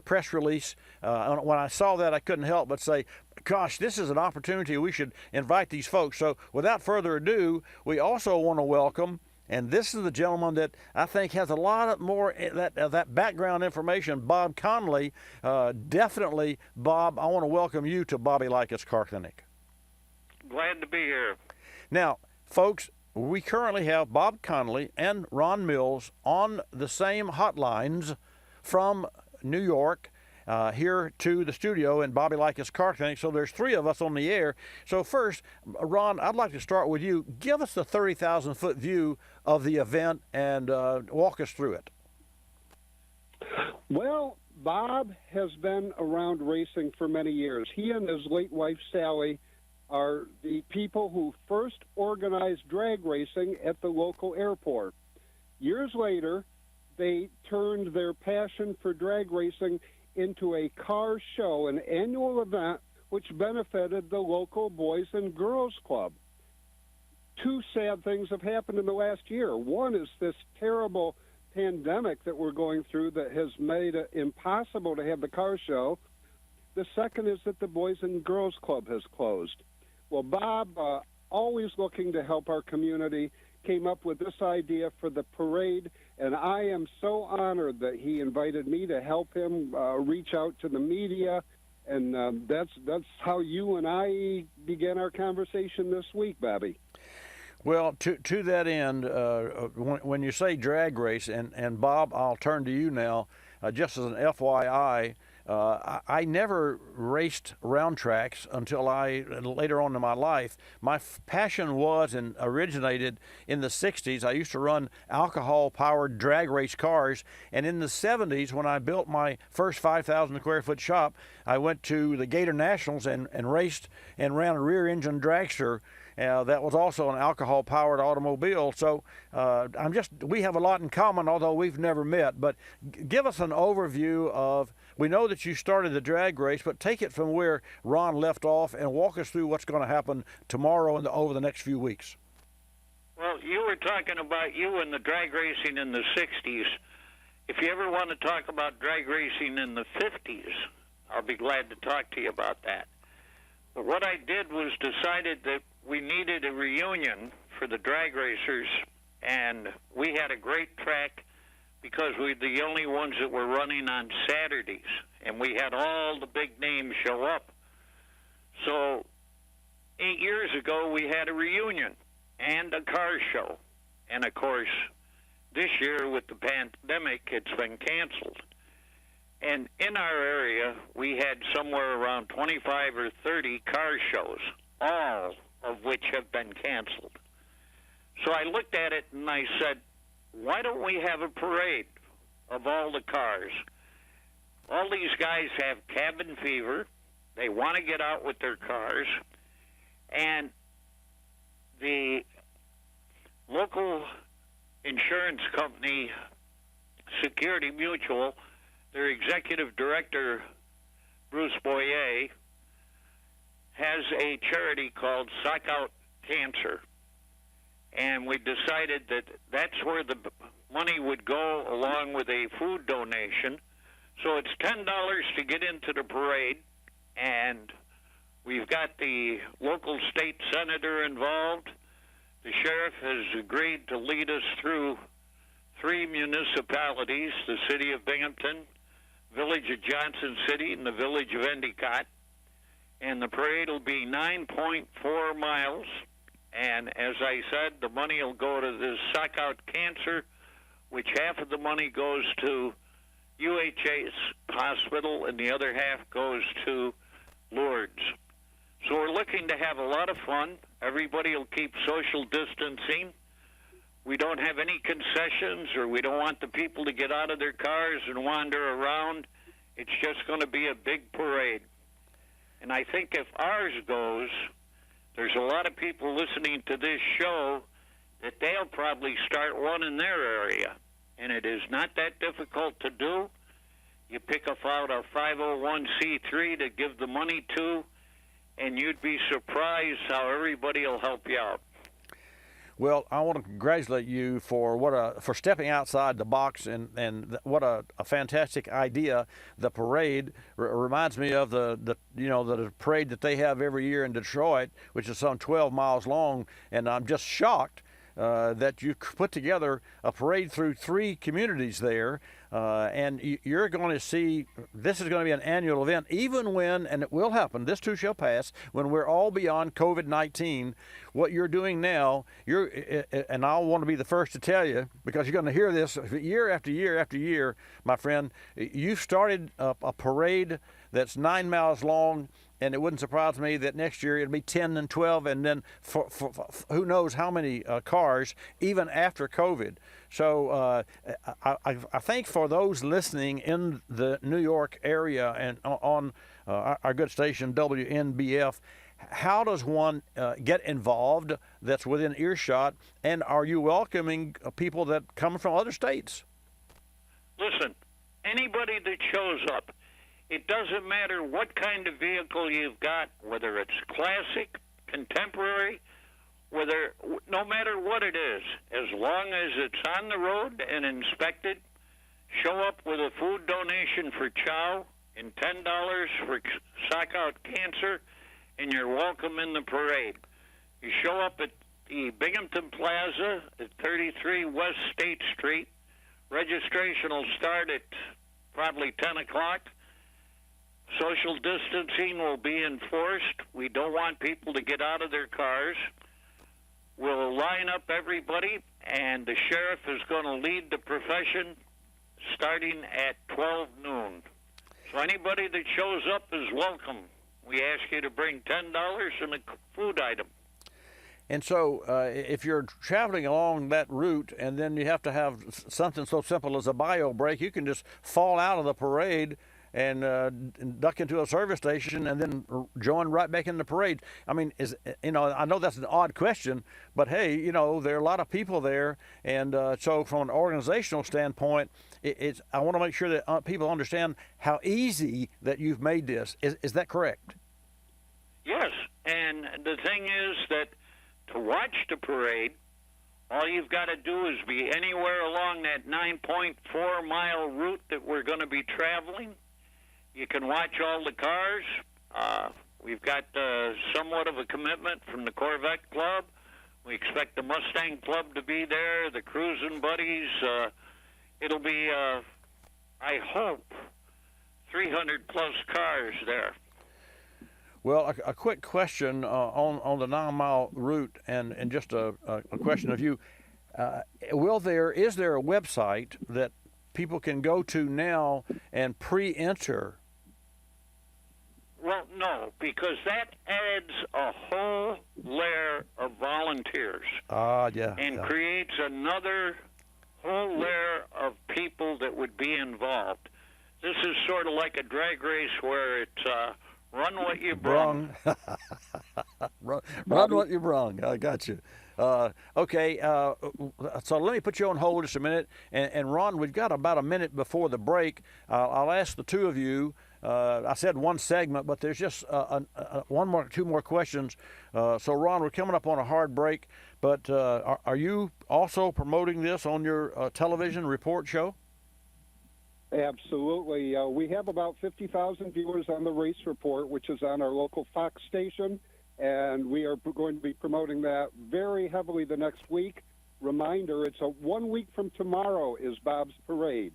press release. When I saw that, I couldn't help but say, gosh, this is an opportunity. We should invite these folks. So without further ado, we also want to welcome, and this is the gentleman that I think has a lot of more that background information, Bob Connolly. Definitely, Bob, I want to welcome you to Bobby Likis Car Clinic. Glad to be here. Now, folks, we currently have Bob Connolly and Ron Mills on the same hotlines from New York here to the studio in Bobby Likis Car Clinic. So there's three of us on the air. So first, Ron, I'd like to start with you. Give us the 30,000-foot view of the event and walk us through it. Well, Bob has been around racing for many years. He and his late wife, Sally, are the people who first organized drag racing at the local airport. Years later, they turned their passion for drag racing into a car show, an annual event which benefited the local Boys and Girls Club. Two sad things have happened in the last year. One is this terrible pandemic that we're going through that has made it impossible to have the car show. The second is that the Boys and Girls Club has closed. Well, Bob, always looking to help our community, came up with this idea for the parade, and I am so honored that he invited me to help him reach out to the media, and that's how you and I began our conversation this week, Bobby. Well, to that end, when you say drag race, and Bob, I'll turn to you now, just as an FYI, I never raced round tracks until later on in my life. My passion was and originated in the 60s. I used to run alcohol-powered drag race cars, and in the 70s, when I built my first 5,000 square foot shop, I went to the Gator Nationals and raced and ran a rear-engine dragster. That was also an alcohol-powered automobile. So we have a lot in common, although we've never met. But give us an overview of, we know that you started the drag race, but take it from where Ron left off and walk us through what's going to happen tomorrow and over the next few weeks. Well, you were talking about you and the drag racing in the 60s. If you ever want to talk about drag racing in the 50s, I'll be glad to talk to you about that. But what I did was decided that we needed a reunion for the drag racers, and we had a great track because we were the only ones that were running on Saturdays, and we had all the big names show up. So 8 years ago, we had a reunion, and a car show. And, of course, this year with the pandemic, it's been canceled. And in our area, we had somewhere around 25 or 30 car shows, all of which have been canceled. So I looked at it and I said, why don't we have a parade of all the cars? All these guys have cabin fever. They want to get out with their cars. And the local insurance company, Security Mutual, their executive director, Bruce Boyer, has a charity called Suck Out Cancer. And we decided that that's where the money would go, along with a food donation. So it's $10 to get into the parade, and we've got the local state senator involved. The sheriff has agreed to lead us through 3 municipalities, the city of Binghamton, village of Johnson City, and the village of Endicott. And the parade will be 9.4 miles. And as I said, the money will go to this Suck Out Cancer, which half of the money goes to UHA's hospital and the other half goes to Lourdes. So we're looking to have a lot of fun. Everybody will keep social distancing. We don't have any concessions, or we don't want the people to get out of their cars and wander around. It's just going to be a big parade. And I think if ours goes, there's a lot of people listening to this show that they'll probably start one in their area. And it is not that difficult to do. You pick out a 501c3 to give the money to, and you'd be surprised how everybody will help you out. Well, I want to congratulate you for for stepping outside the box, and what a fantastic idea. The parade reminds me of the parade that they have every year in Detroit, which is some 12 miles long, and I'm just shocked that you put together a parade through 3 communities there, and you're going to see this is going to be an annual event, even when, and it will happen, this too shall pass, when we're all beyond COVID-19. What you're doing now, and I want to be the first to tell you, because you're going to hear this year after year after year, my friend, you've started a parade that's 9 miles long. And it wouldn't surprise me that next year it'll be 10 and 12, and then for who knows how many cars, even after COVID. So I think for those listening in the New York area and on our good station WNBF, how does one get involved that's within earshot, and are you welcoming people that come from other states? Listen, anybody that shows up, it doesn't matter what kind of vehicle you've got, whether it's classic, contemporary, no matter what it is, as long as it's on the road and inspected, show up with a food donation for chow and $10 for Suck Out Cancer, and you're welcome in the parade. You show up at the Binghamton Plaza at 33 West State Street. Registration will start at probably 10 o'clock. Social distancing will be enforced. We don't want people to get out of their cars. We'll line up everybody, and the sheriff is going to lead the procession starting at 12 noon. So anybody that shows up is welcome. We ask you to bring $10 and a food item. And so if you're traveling along that route and then you have to have something so simple as a bio break, you can just fall out of the parade and duck into a service station and then join right back in the parade. I mean, I know that's an odd question, but hey, there are a lot of people there, and so from an organizational standpoint, I want to make sure that people understand how easy that you've made this. Is that correct? Yes, and the thing is that to watch the parade, all you've got to do is be anywhere along that 9.4 mile route that we're going to be traveling. You can watch all the cars. We've got somewhat of a commitment from the Corvette Club. We expect the Mustang Club to be there, the Cruising Buddies. It'll be, I hope, 300-plus cars there. Well, a quick question on the 9-mile route, and just a question of you. Is there a website that people can go to now and pre-enter? Well, no, because that adds a whole layer of volunteers. And creates another whole layer of people that would be involved. This is sort of like a drag race where it's run what you brung. run what you brung. I got you. Okay, so let me put you on hold just a minute. And Ron, we've got about a minute before the break. I'll ask the two of you. I said one segment, but there's just two more questions. So, Ron, we're coming up on a hard break. But are you also promoting this on your television report show? Absolutely. We have about 50,000 viewers on the race report, which is on our local Fox station, and we are going to be promoting that very heavily the next week. Reminder, it's 1 week from tomorrow is Bob's Parade.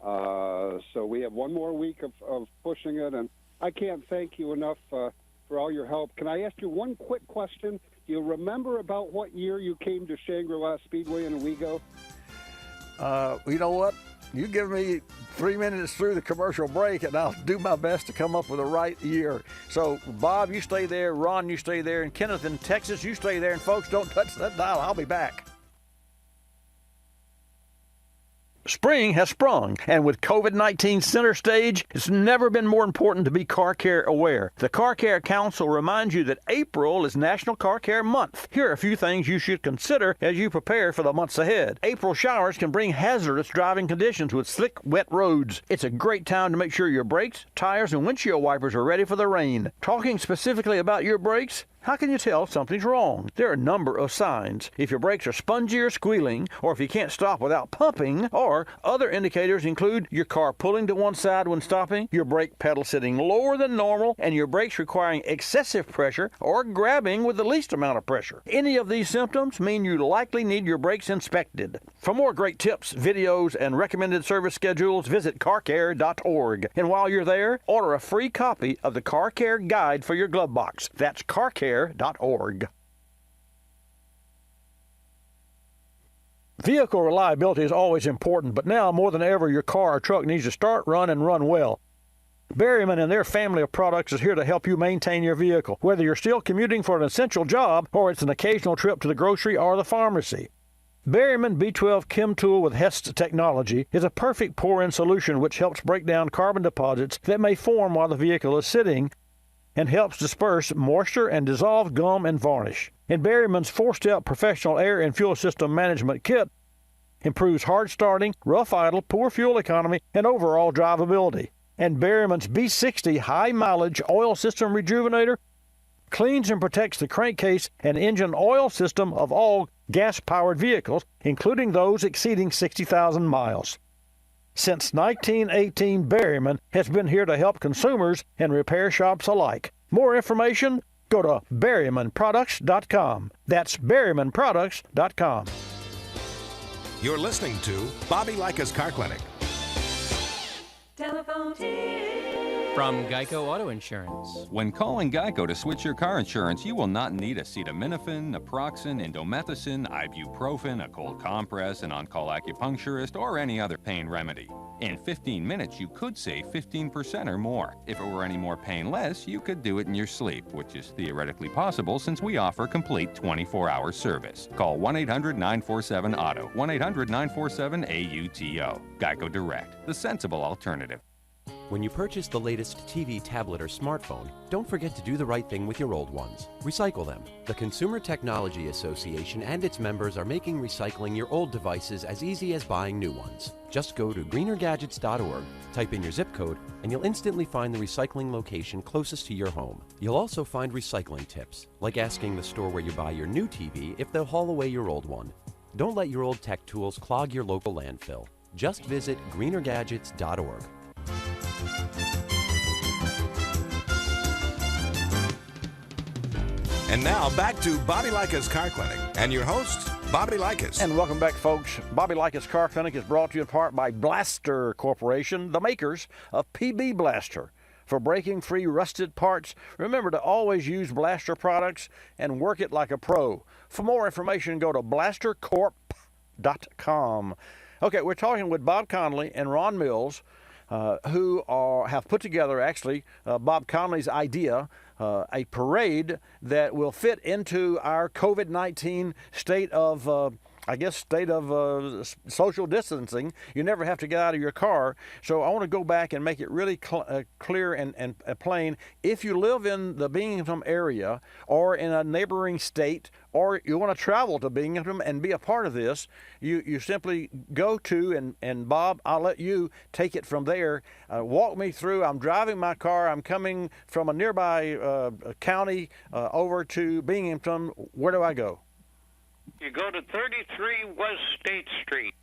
So we have one more week of pushing it, and I can't thank you enough for all your help. Can I ask you one quick question? Do you remember about what year you came to Shangri-La Speedway in Owego? You know what? You give me 3 minutes through the commercial break, and I'll do my best to come up with the right year. So, Bob, you stay there. Ron, you stay there. And Kenneth in Texas, you stay there. And, folks, don't touch that dial. I'll be back. Spring has sprung, and with COVID-19 center stage, it's never been more important to be car care aware. The Car Care Council reminds you that April is National Car Care Month. Here are a few things you should consider as you prepare for the months ahead. April showers can bring hazardous driving conditions with slick, wet roads. It's a great time to make sure your brakes, tires, and windshield wipers are ready for the rain. Talking specifically about your brakes, how can you tell something's wrong? There are a number of signs. If your brakes are spongy or squealing, or if you can't stop without pumping, or other indicators include your car pulling to one side when stopping, your brake pedal sitting lower than normal, and your brakes requiring excessive pressure or grabbing with the least amount of pressure. Any of these symptoms mean you likely need your brakes inspected. For more great tips, videos, and recommended service schedules, visit carcare.org. And while you're there, order a free copy of the Car Care Guide for your glove box. That's carcare.org. Vehicle reliability is always important, but now more than ever your car or truck needs to start, run, and run well. Berryman and their family of products is here to help you maintain your vehicle, whether you're still commuting for an essential job or it's an occasional trip to the grocery or the pharmacy. Berryman B12 Chem Tool with Hest technology is a perfect pour-in solution which helps break down carbon deposits that may form while the vehicle is sitting and helps disperse moisture and dissolve gum and varnish. And Berryman's 4-step professional air and fuel system management kit improves hard starting, rough idle, poor fuel economy, and overall drivability. And Berryman's B60 high mileage oil system rejuvenator cleans and protects the crankcase and engine oil system of all gas-powered vehicles, including those exceeding 60,000 miles. Since 1918, Berryman has been here to help consumers and repair shops alike. More information? Go to berrymanproducts.com. That's berrymanproducts.com. You're listening to Bobby Likis Car Clinic. Telephone tip. From Geico Auto Insurance. When calling Geico to switch your car insurance, you will not need acetaminophen, naproxen, indomethacin, ibuprofen, a cold compress, an on-call acupuncturist, or any other pain remedy. In 15 minutes, you could save 15% or more. If it were any more painless, you could do it in your sleep, which is theoretically possible since we offer complete 24-hour service. Call 1-800-947-AUTO, 1-800-947-AUTO. Geico Direct, the sensible alternative. When you purchase the latest TV, tablet, or smartphone, don't forget to do the right thing with your old ones. Recycle them. The Consumer Technology Association and its members are making recycling your old devices as easy as buying new ones. Just go to greenergadgets.org, type in your zip code, and you'll instantly find the recycling location closest to your home. You'll also find recycling tips, like asking the store where you buy your new TV if they'll haul away your old one. Don't let your old tech tools clog your local landfill. Just visit greenergadgets.org. And now back to Bobby Likis Car Clinic and your host, Bobby Likis. And welcome back, folks. Bobby Likis Car Clinic is brought to you in part by Blaster Corporation, the makers of PB Blaster. for breaking free rusted parts, remember to always use Blaster products and work it like a pro. For more information, go to blastercorp.com. Okay, we're talking with Bob Conley and Ron Mills, who have put together, actually, Bob Conley's idea, a parade that will fit into our COVID-19 state of social distancing. You never have to get out of your car. So I want to go back and make it really clear and plain. If you live in the Binghamton area or in a neighboring state, or you want to travel to Binghamton and be a part of this, you simply go to, and Bob, I'll let you take it from there. Walk me through. I'm driving my car. I'm coming from a nearby county over to Binghamton. Where do I go? You go to 33 West State Street.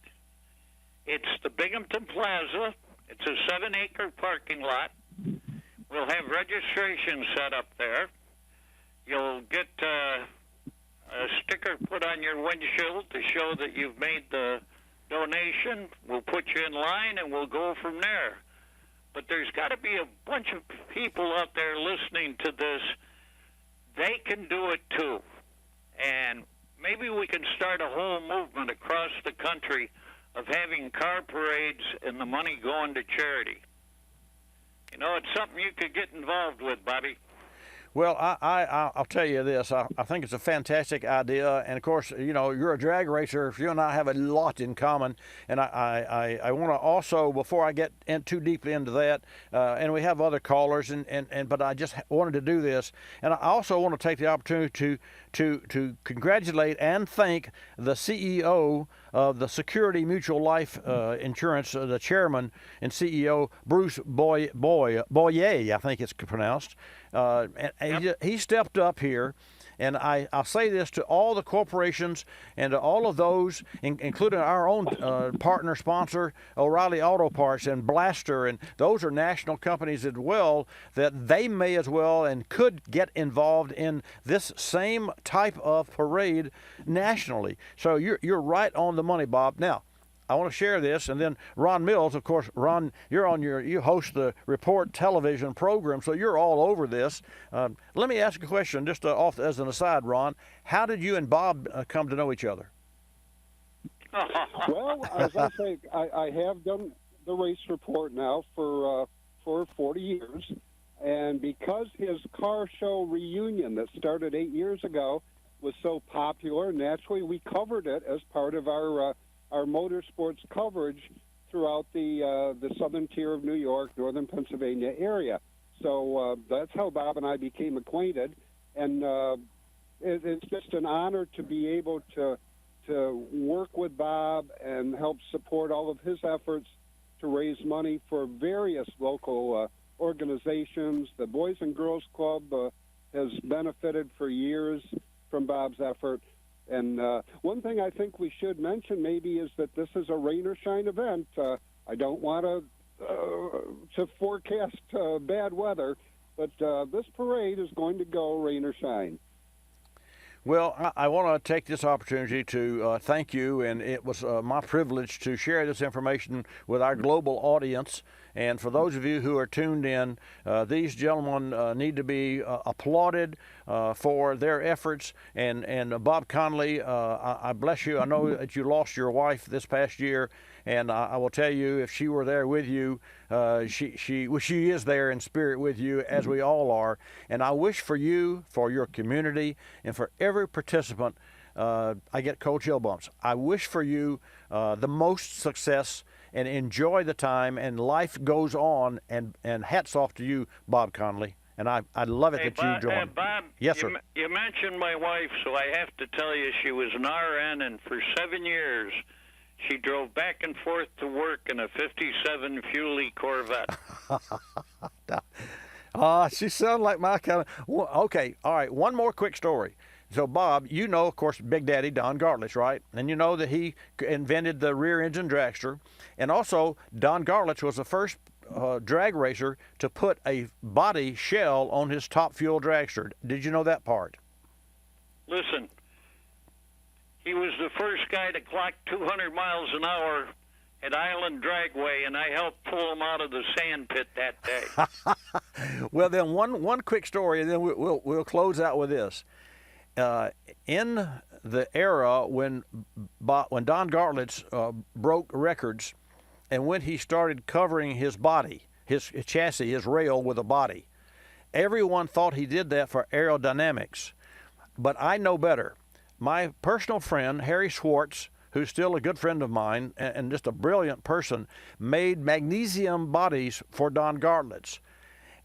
It's the Binghamton Plaza. It's a 7-acre parking lot. We'll have registration set up there. You'll get a sticker put on your windshield to show that you've made the donation. We'll put you in line, and we'll go from there. But there's got to be a bunch of people out there listening to this. They can do it too. And maybe we can start a whole movement across the country of having car parades and the money going to charity. You know, it's something you could get involved with, Bobby. Well, I'll tell you this. I think it's a fantastic idea. And, of course, you know, you're a drag racer. You and I have a lot in common. And I want to also, before I get too deeply into that, and we have other callers, but I just wanted to do this. And I also want to take the opportunity to congratulate and thank the CEO of the Security Mutual Life Insurance, the chairman and CEO, Bruce Boyer, I think it's pronounced. And he stepped up here, and I'll say this to all the corporations and to all of those, including our own partner sponsor, O'Reilly Auto Parts and Blaster, and those are national companies as well, that they may as well and could get involved in this same type of parade nationally. So you're right on the money, Bob. Now, I want to share this, and then Ron Mills, of course. Ron, you host the Report television program, so you're all over this. Let me ask a question, just off as an aside, Ron. How did you and Bob come to know each other? Well, as I say, I have done the race report now for 40 years, and because his car show reunion that started 8 years ago was so popular, naturally we covered it as part of our motorsports coverage throughout the southern tier of New York, northern Pennsylvania area. So that's how Bob and I became acquainted, and it's just an honor to be able to work with Bob and help support all of his efforts to raise money for various local organizations. The Boys and Girls Club has benefited for years from Bob's effort. And one thing I think we should mention maybe is that this is a rain or shine event. I don't want to forecast bad weather, but this parade is going to go rain or shine. Well, I want to take this opportunity to thank you, and it was my privilege to share this information with our global audience. And for those of you who are tuned in, these gentlemen need to be applauded for their efforts. And Bob Conley, I bless you. I know that you lost your wife this past year, and I will tell you, if she were there with you, she is there in spirit with you, as we all are. And I wish for you, for your community, and for every participant, I get cold chill bumps. I wish for you the most success, and enjoy the time, and life goes on, and hats off to you, Bob Conley. And I love it that you joined. Bob, yes, sir. You mentioned my wife, so I have to tell you she was an RN, and for 7 years she drove back and forth to work in a 57 Fuelie Corvette. She sounded like my kind of... Okay, all right, one more quick story. So, Bob, you know, of course, Big Daddy Don Gartlich, right? And you know that he invented the rear-engine dragster. And also, Don Gartlich was the first drag racer to put a body shell on his Top Fuel dragster. Did you know that part? Listen, he was the first guy to clock 200 miles an hour at Island Dragway, and I helped pull them out of the sand pit that day. Well, then one quick story, and then we'll close out with this. In the era when Don Gartlitz broke records, and when he started covering his body, his chassis, his rail with a body, everyone thought he did that for aerodynamics. But I know better. My personal friend, Harry Schwartz, who's still a good friend of mine and just a brilliant person, made magnesium bodies for Don Gartlitz.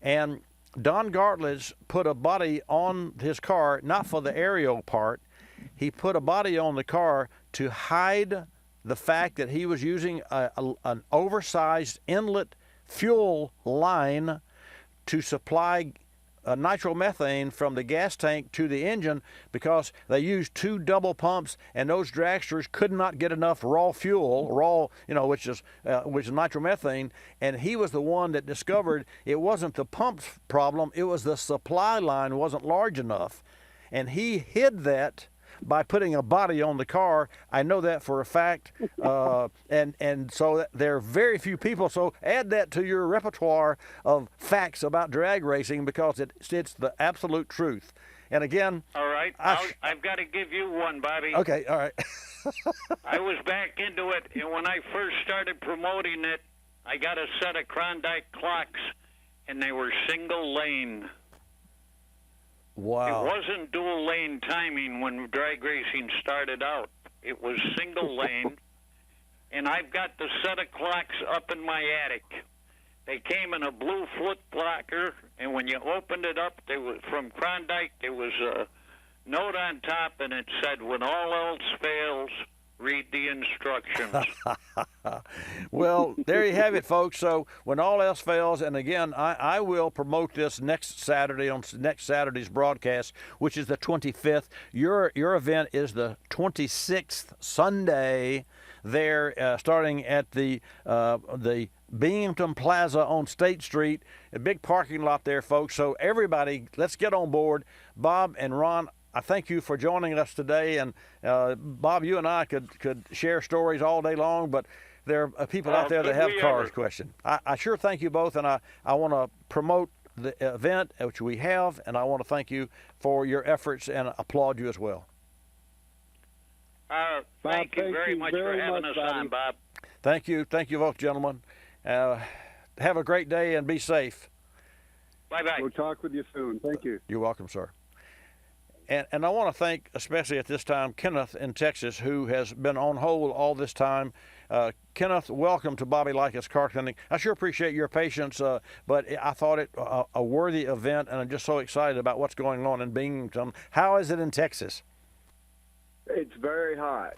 And Don Gartlitz put a body on his car, not for the aerial part. He put a body on the car to hide the fact that he was using an oversized inlet fuel line to supply nitromethane from the gas tank to the engine, because they used 2 double pumps, and those dragsters could not get enough raw fuel, which is nitromethane. And he was the one that discovered it wasn't the pump's problem, it was the supply line wasn't large enough. And he hid that by putting a body on the car. I know that for a fact. And so there are very few people. So add that to your repertoire of facts about drag racing, because it's the absolute truth. And again, all right, I've got to give you one, Bobby. Okay, all right. I was back into it, and when I first started promoting it, I got a set of Klondike clocks, and they were single lane. Wow. It wasn't dual lane timing when drag racing started out. It was single lane, and I've got the set of clocks up in my attic. They came in a blue foot blocker, and when you opened it up, they were from Klondike. There was a note on top, and it said, "When all else fails, read the instructions." Well, there you have it, folks. So when all else fails, and again, I will promote this next Saturday on next Saturday's broadcast, which is the 25th. Your event is the 26th, Sunday, there, starting at the Binghamton Plaza on State Street, a big parking lot there, folks. So everybody, let's get on board. Bob and Ron, I thank you for joining us today. And Bob, you and I could share stories all day long, but there are people out there that have cars question. I sure thank you both, and I want to promote the event, which we have, and I want to thank you for your efforts and applaud you as well. Thank you very much for having us on, Bob. Thank you both, gentlemen. Have a great day and be safe. Bye-bye. We'll talk with you soon. Thank you. You're welcome, sir. And I want to thank, especially at this time, Kenneth in Texas, who has been on hold all this time. Kenneth, welcome to Bobby Likis Car Clinic. I sure appreciate your patience, but I thought it a worthy event, and I'm just so excited about what's going on in Binghamton. How is it in Texas? It's very hot.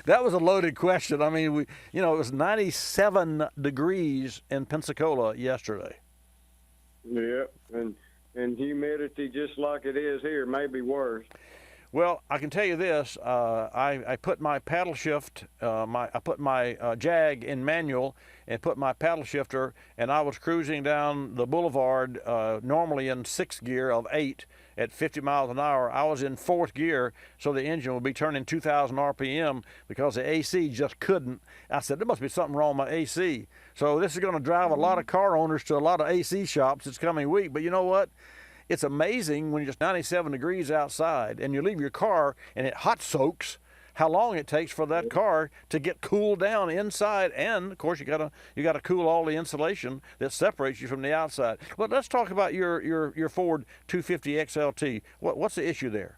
That was a loaded question. I mean, it was 97 degrees in Pensacola yesterday. Yep, and humidity just like it is here, maybe worse. Well, I can tell you this: I put my paddle shift, I put my Jag in manual, and put my paddle shifter, and I was cruising down the boulevard normally in 6th gear of 8 at 50 miles an hour. I was in 4th gear, so the engine would be turning 2,000 RPM because the AC just couldn't. I said, there must be something wrong with my AC. So this is going to drive a lot of car owners to a lot of AC shops this coming week. But you know what? It's amazing when you're just 97 degrees outside and you leave your car and it hot soaks, how long it takes for that car to get cooled down inside. And of course you gotta cool all the insulation that separates you from the outside. But let's talk about your Ford 250 XLT. What's the issue there?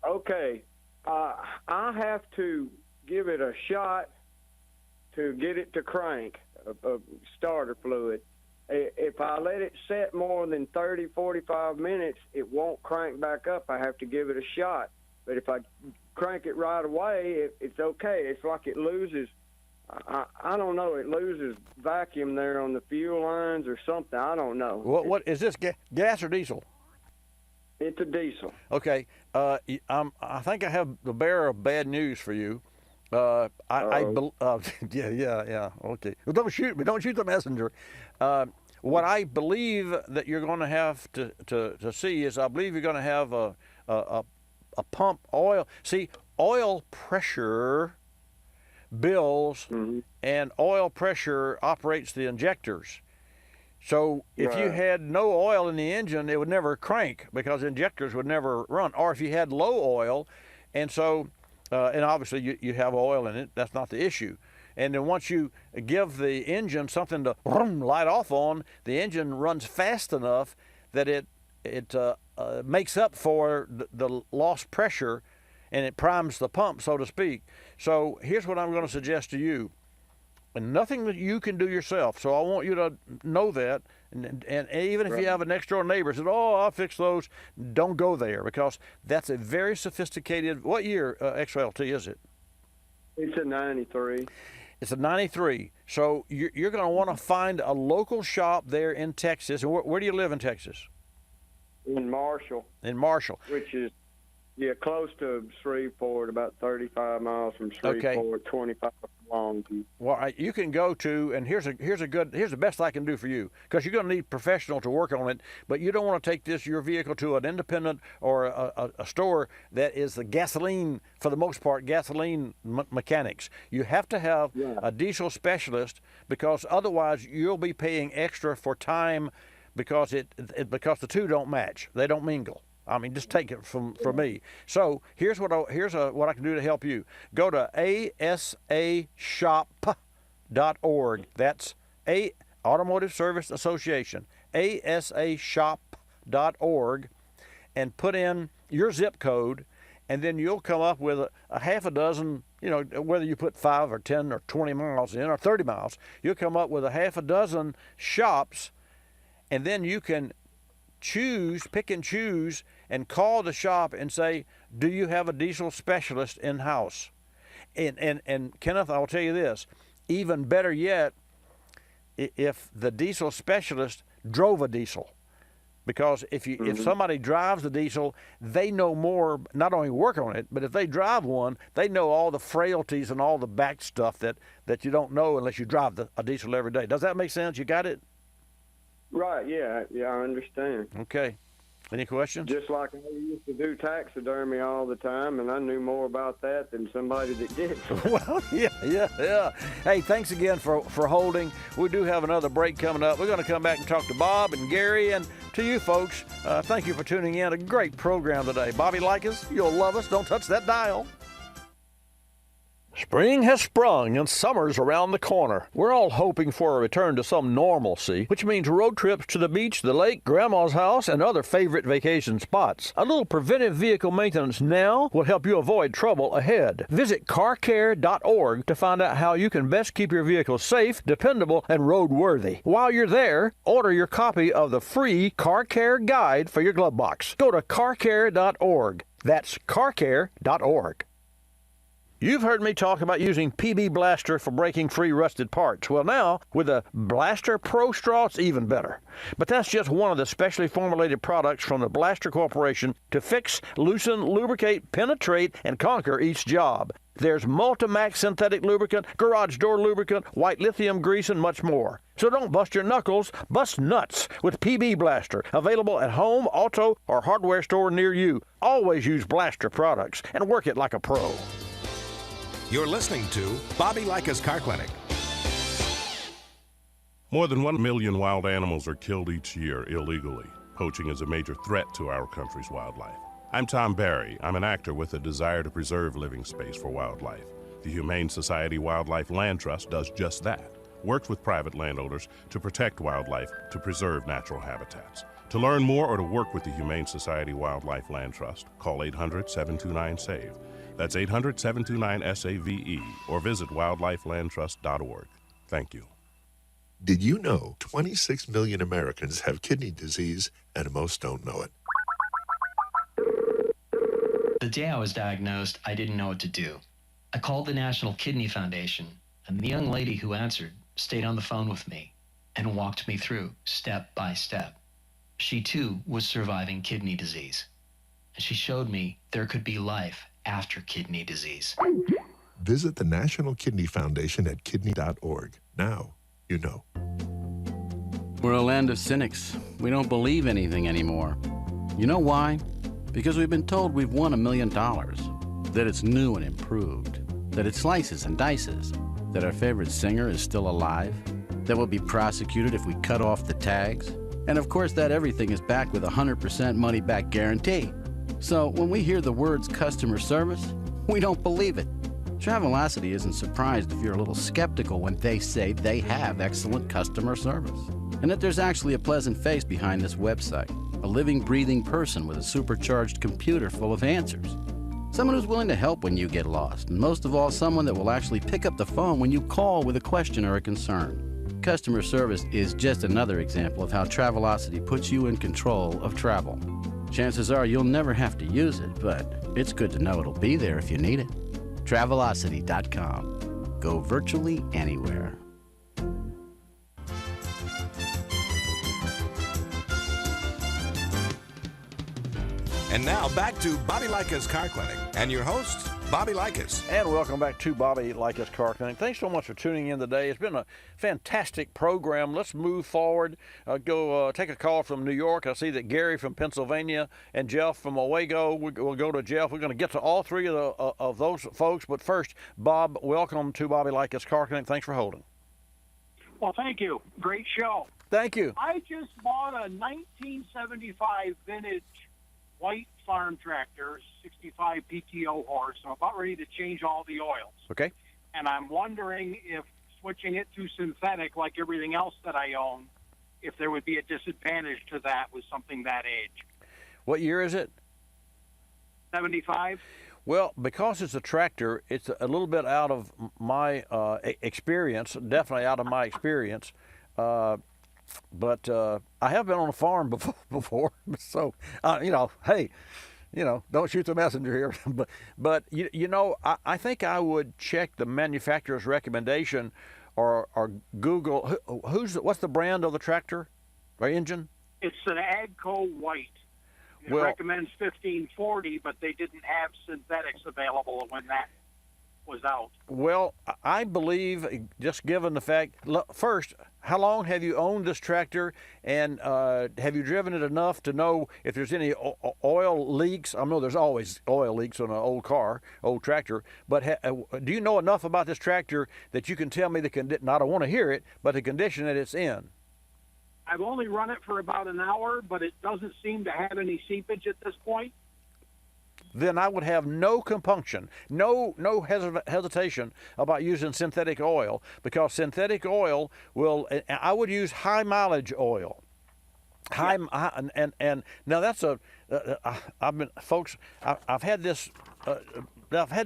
Okay, I have to give it a shot to get it to crank, starter fluid. If I let it set more than 30, 45 minutes, it won't crank back up. I have to give it a shot. But if I crank it right away, it's okay. It's like it loses, I don't know, it loses vacuum there on the fuel lines or something. I don't know. What is this, gas or diesel? It's a diesel. Okay. I think I have the bearer of bad news for you. Yeah. Okay. Well, don't shoot me. Don't shoot the messenger. What I believe that you're going to have to see is, I believe you're going to have a pump oil. See, oil pressure bills, and oil pressure operates the injectors. So if you had no oil in the engine, it would never crank because injectors would never run. Or if you had low oil, and so, and obviously you have oil in it, that's not the issue. And then once you give the engine something to light off on, the engine runs fast enough that it makes up for the lost pressure, and it primes the pump, so to speak. So here's what I'm going to suggest to you. And nothing that you can do yourself. So I want you to know that. And even if you have a next door neighbor says, "Oh, I'll fix those," don't go there, because that's a very sophisticated. What year XLT is it? It's a 93. It's a 93. So you're going to want to find a local shop there in Texas. And where do you live in Texas? In Marshall. In Marshall. Which is, close to Shreveport, about 35 miles from Shreveport, 25 from Longview. Well, you can go to, and here's the best I can do for you, because you're going to need a professional to work on it, but you don't want to take your vehicle to an independent or a store that is the gasoline, for the most part, gasoline mechanics. You have to have a diesel specialist, because otherwise you'll be paying extra for time, because because the two don't match. They don't mingle. I mean, just take it from me. So here's what I can do to help you. Go to asashop.org. That's Automotive Service Association. asashop.org, and put in your zip code, and then you'll come up with a half a dozen. Whether you put 5 or 10 or 20 miles in or 30 miles, you'll come up with a half a dozen shops, and then you can pick and choose, and call the shop and say, "Do you have a diesel specialist in-house?" And Kenneth, I'll tell you this, even better yet, if the diesel specialist drove a diesel. Because if somebody drives the diesel, they know more, not only work on it, but if they drive one, they know all the frailties and all the back stuff that you don't know unless you drive a diesel every day. Does that make sense? You got it? Right, yeah, I understand. Okay. Any questions? Just like I used to do taxidermy all the time, and I knew more about that than somebody that did. Well, yeah. Hey, thanks again for holding. We do have another break coming up. We're going to come back and talk to Bob and Gary, and to you folks, thank you for tuning in. A great program today. Bobby Likis, you'll love us. Don't touch that dial. Spring has sprung and summer's around the corner. We're all hoping for a return to some normalcy, which means road trips to the beach, the lake, grandma's house, and other favorite vacation spots. A little preventive vehicle maintenance now will help you avoid trouble ahead. Visit carcare.org to find out how you can best keep your vehicle safe, dependable, and roadworthy. While you're there, order your copy of the free Car Care Guide for your glove box. Go to carcare.org. That's carcare.org. You've heard me talk about using PB Blaster for breaking free rusted parts. Well, now, with a Blaster Pro Straw, it's even better. But that's just one of the specially formulated products from the Blaster Corporation to fix, loosen, lubricate, penetrate, and conquer each job. There's Multimax synthetic lubricant, garage door lubricant, white lithium grease, and much more. So don't bust your knuckles, bust nuts with PB Blaster. Available at home, auto, or hardware store near you. Always use Blaster products and work it like a pro. You're listening to Bobby Likis Car Clinic. More than 1 million wild animals are killed each year illegally. Poaching is a major threat to our country's wildlife. I'm Tom Barry. I'm an actor with a desire to preserve living space for wildlife. The Humane Society Wildlife Land Trust does just that. Works with private landowners to protect wildlife, to preserve natural habitats. To learn more or to work with the Humane Society Wildlife Land Trust, call 800-729-SAVE. That's 800-729-SAVE, or visit wildlifelandtrust.org. Thank you. Did you know 26 million Americans have kidney disease and most don't know it? The day I was diagnosed, I didn't know what to do. I called the National Kidney Foundation, and the young lady who answered stayed on the phone with me and walked me through step by step. She too was surviving kidney disease, and she showed me there could be life after kidney disease. Visit the National Kidney Foundation at kidney.org. Now you know. We're a land of cynics. We don't believe anything anymore. You know why? Because we've been told we've won $1 million, that it's new and improved. that it slices and dices, that our favorite singer is still alive, that we'll be prosecuted if we cut off the tags, and of course that everything is backed with a 100% money-back guarantee. So when we hear the words customer service, we don't believe it. Travelocity isn't surprised if you're a little skeptical when they say they have excellent customer service, and that there's actually a pleasant face behind this website, a living, breathing person with a supercharged computer full of answers. Someone who's willing to help when you get lost, and most of all, someone that will actually pick up the phone when you call with a question or a concern. Customer service is just another example of how Travelocity puts you in control of travel. Chances are you'll never have to use it, but it's good to know it'll be there if you need it. Travelocity.com. Go virtually anywhere. And now back to Bobby Likis Car Clinic and your host, Bobby Likis. And welcome back to Bobby Likis Car Clinic. Thanks so much for tuning in today. It's been a fantastic program. Let's move forward. Go take a call from New York. I see that Gary from Pennsylvania and Jeff from Owego. We'll go to Jeff. We're going to get to all three of those folks. But first, Bob, welcome to Bobby Likis Car Clinic. Thanks for holding. Well, thank you. Great show. Thank you. I just bought a 1975 vintage white farm tractor, 65 PTO horse. I'm about ready to change all the oils. Okay. And I'm wondering if switching it to synthetic, like everything else that I own, if there would be a disadvantage to that with something that age. What year is it? 75. Well, because it's a tractor, it's a little bit out of my experience, definitely out of my experience. But I have been on a farm before, so hey, don't shoot the messenger here. but I think I would check the manufacturer's recommendation, or Google what's the brand of the tractor or engine? It's an Agco White. It recommends 1540, but they didn't have synthetics available when that was out. Well, I believe, just given the fact, first, how long have you owned this tractor, and have you driven it enough to know if there's any oil leaks? I know there's always oil leaks on an old tractor, but do you know enough about this tractor that you can tell me the condition? I don't want to hear it, but the condition that it's in. I've only run it for about an hour, but it doesn't seem to have any seepage at this point. Then I would have no compunction, no hesitation about using synthetic oil, because synthetic oil I would use high mileage oil. And now that's I've had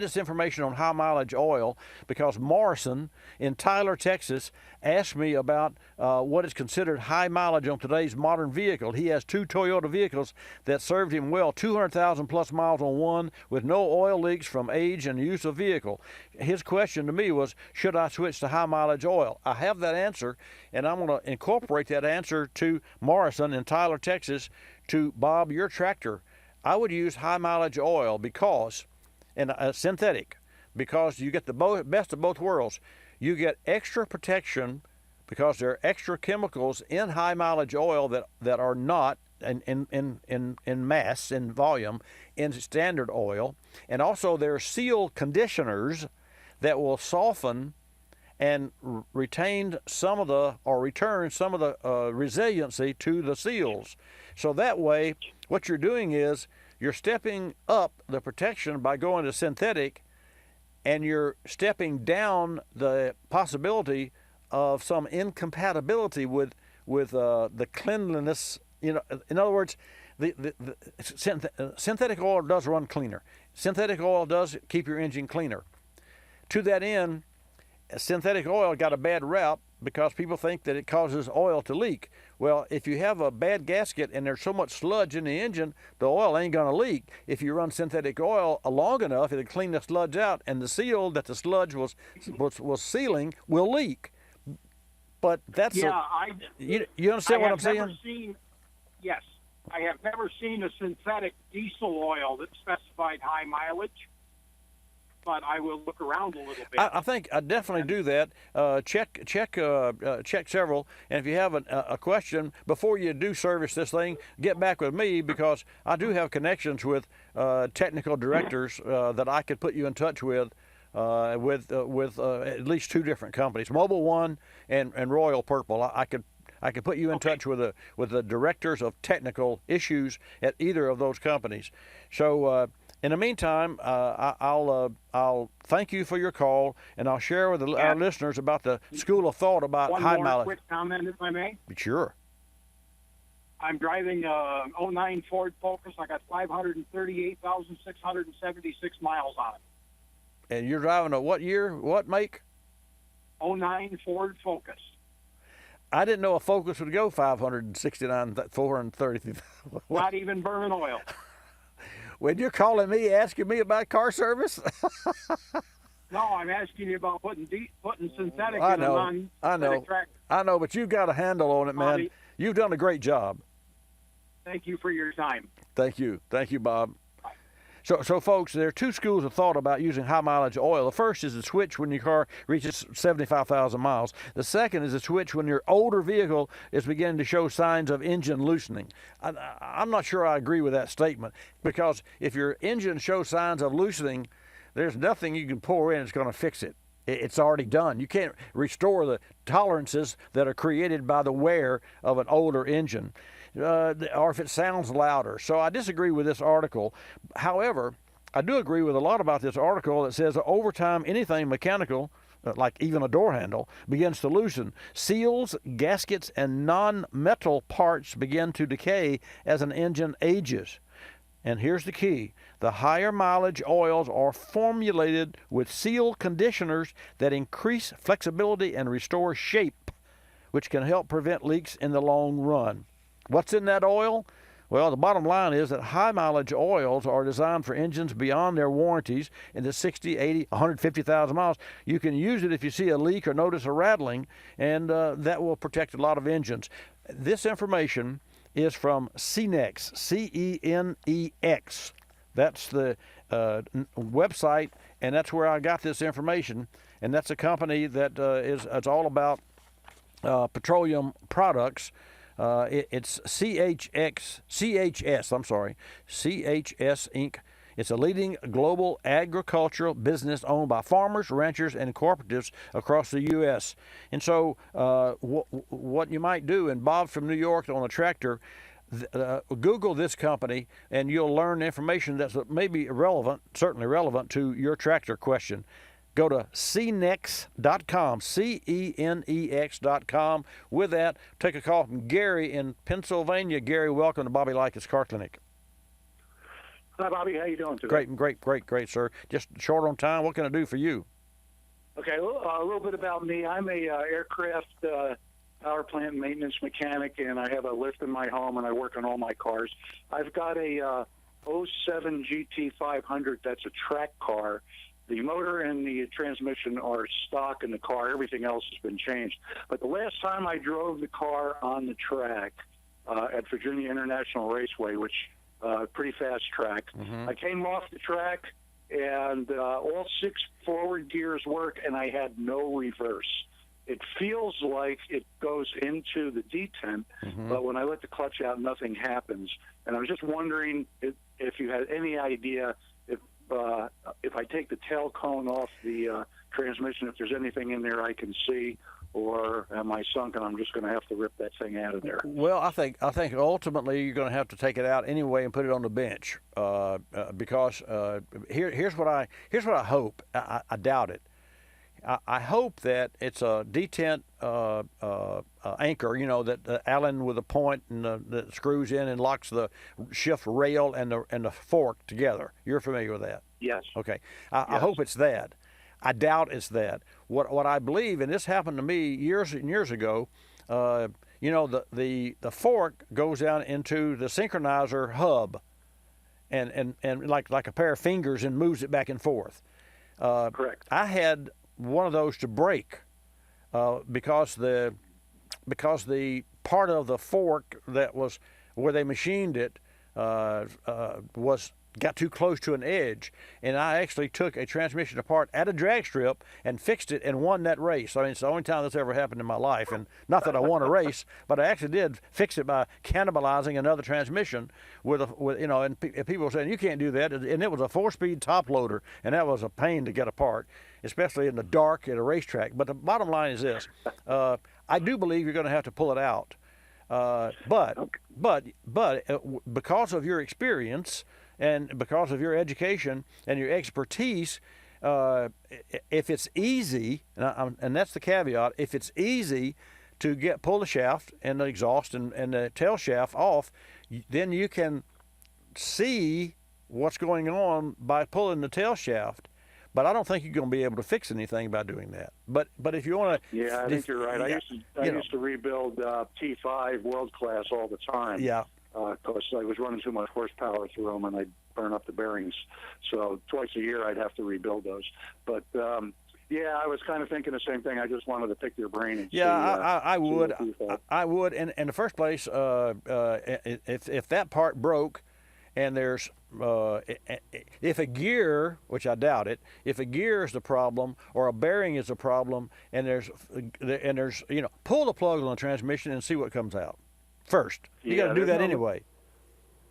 this information on high mileage oil because Morrison in Tyler, Texas, asked me about what is considered high mileage on today's modern vehicle. He has two Toyota vehicles that served him well, 200,000 plus miles on one, with no oil leaks from age and use of vehicle. His question to me was, should I switch to high mileage oil? I have that answer, and I'm going to incorporate that answer to Morrison in Tyler, Texas, to Bob, your tractor. I would use high mileage oil because, and synthetic, because you get the best of both worlds. You get extra protection because there are extra chemicals in high mileage oil that are not in mass, in volume, in standard oil. And also there are seal conditioners that will soften and return some of the resiliency to the seals. So that way, what you're doing is you're stepping up the protection by going to synthetic, and you're stepping down the possibility of some incompatibility with the cleanliness. In other words, the synthetic oil does run cleaner. Synthetic oil does keep your engine cleaner. To that end, synthetic oil got a bad rap because people think that it causes oil to leak. Well, if you have a bad gasket and there's so much sludge in the engine, the oil ain't going to leak. If you run synthetic oil long enough, it'll clean the sludge out, and the seal that the sludge was sealing will leak. But that's you understand what I'm saying? Yes, I have never seen a synthetic diesel oil that specified high mileage. But I will look around a little bit. I think I definitely do that. Check several, and if you have a question before you do service this thing, get back with me, because I do have connections with technical directors that I could put you in touch with with at least 2 different companies, Mobile One and Royal Purple. I could put you in touch with the directors of technical issues at either of those companies. So in the meantime, I'll thank you for your call, and I'll share with our listeners about the school of thought about high One more mileage. quick comment, if I may. Sure. I'm driving a 09 Ford Focus. I got 538,676 miles on it. And you're driving a what year? What make? 09 Ford Focus. I didn't know a Focus would go 430. Not even burning oil. When you're calling me, asking me about car service? No, I'm asking you about putting synthetic I in know, a non-synthetic tractor. I know, but you've got a handle on it, man. Bobby. You've done a great job. Thank you for your time. Thank you, Bob. So, folks, there are 2 schools of thought about using high-mileage oil. The first is the switch when your car reaches 75,000 miles. The second is the switch when your older vehicle is beginning to show signs of engine loosening. I'm not sure I agree with that statement, because if your engine shows signs of loosening, there's nothing you can pour in that's going to fix it. It's already done. You can't restore the tolerances that are created by the wear of an older engine. Or if it sounds louder. So I disagree with this article. However, I do agree with a lot about this article that says over time anything mechanical, like even a door handle, begins to loosen. Seals, gaskets, and non-metal parts begin to decay as an engine ages. And here's the key. The higher mileage oils are formulated with seal conditioners that increase flexibility and restore shape, which can help prevent leaks in the long run. What's in that oil? Well, the bottom line is that high mileage oils are designed for engines beyond their warranties in the 60, 80, 150,000 miles. You can use it if you see a leak or notice a rattling, and that will protect a lot of engines. This information is from CENEX, CENEX. That's the website, and that's where I got this information. And that's a company that it's all about petroleum products. It's CHS Inc. It's a leading global agricultural business owned by farmers, ranchers, and cooperatives across the U.S. And so what you might do, and Bob from New York on a tractor, Google this company, and you'll learn information that's maybe relevant, certainly relevant to your tractor question. Go to cenex.com, CENEX.com. With that, take a call from Gary in Pennsylvania. Gary, welcome to Bobby Likis Car Clinic. Hi, Bobby. How you doing today? Great, sir. Just short on time. What can I do for you? Okay, a little bit about me. I'm a aircraft power plant maintenance mechanic, and I have a lift in my home, and I work on all my cars. I've got a 07 GT500 that's a track car. The motor and the transmission are stock in the car. Everything else has been changed. But the last time I drove the car on the track at Virginia International Raceway, which pretty fast track, I came off the track, and all 6 forward gears work, and I had no reverse. It feels like it goes into the detent, but when I let the clutch out, nothing happens. And I was just wondering if you had any idea if I take the tail cone off the transmission, if there's anything in there I can see, or am I sunk and I'm just going to have to rip that thing out of there? Well, I think ultimately you're going to have to take it out anyway and put it on the bench because here's what I hope. I doubt it. I hope that it's a detent anchor, that Allen with a point and that screws in and locks the shift rail and the fork together. You're familiar with that? Yes. Okay. I hope it's that. I doubt it's that. What I believe, and this happened to me years and years ago, the fork goes down into the synchronizer hub, and like a pair of fingers, and moves it back and forth. Correct. I had one of those to break because the part of the fork that was where they machined it got too close to an edge, and I actually took a transmission apart at a drag strip and fixed it and won that race. I mean, it's the only time that's ever happened in my life, and not that I won a race, but I actually did fix it by cannibalizing another transmission and people were saying, you can't do that, and it was a 4-speed top loader, and that was a pain to get apart, especially in the dark at a racetrack. But the bottom line is this, I do believe you're going to have to pull it out, but because of your experience and because of your education and your expertise, if it's easy, and that's the caveat, if it's easy to pull the shaft and the exhaust and the tail shaft off, then you can see what's going on by pulling the tail shaft. But I don't think you're going to be able to fix anything by doing that. But if you want to, yeah, I think you're right. I used to rebuild T5 World Class all the time. Yeah. Because I was running too much horsepower through them, and I'd burn up the bearings. So twice a year, I'd have to rebuild those. But yeah, I was kind of thinking the same thing. I just wanted to pick your brain. And yeah, see, I would. I would. And in the first place, if that part broke, and there's if a gear, which I doubt it, if a gear is the problem or a bearing is the problem, and there's pull the plug on the transmission and see what comes out first. You got to do that anyway.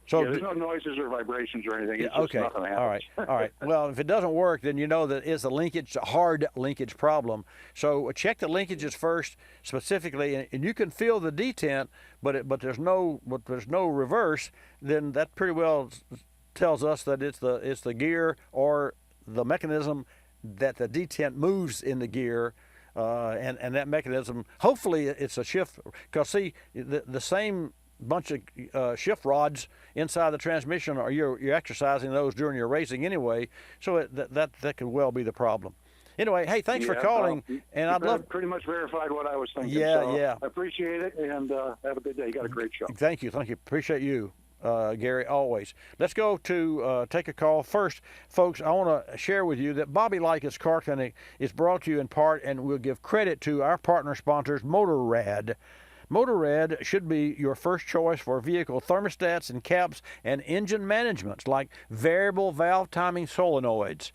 So there's no noises or vibrations or anything. It's okay. Just nothing happens. All right. Well, if it doesn't work, then you know that it's a hard linkage problem. So check the linkages first, specifically, and you can feel the detent, but there's no reverse. Then that pretty well tells us that it's the gear or the mechanism that the detent moves in the gear. And that mechanism, hopefully it's a shift, because see, the same bunch of shift rods inside the transmission, or you're exercising those during your racing anyway, so that could well be the problem. Anyway, hey, thanks for calling, and I'd love pretty much verified what I was thinking. Yeah, so yeah. I appreciate it, and have a good day. You got a great show. Thank you. Appreciate you, Gary, always. Let's go to take a call. First, folks, I want to share with you that Bobby Likis Car Clinic is brought to you in part, and we'll give credit to our partner sponsors, Motorrad. Motorrad should be your first choice for vehicle thermostats and caps and engine managements like variable valve timing solenoids.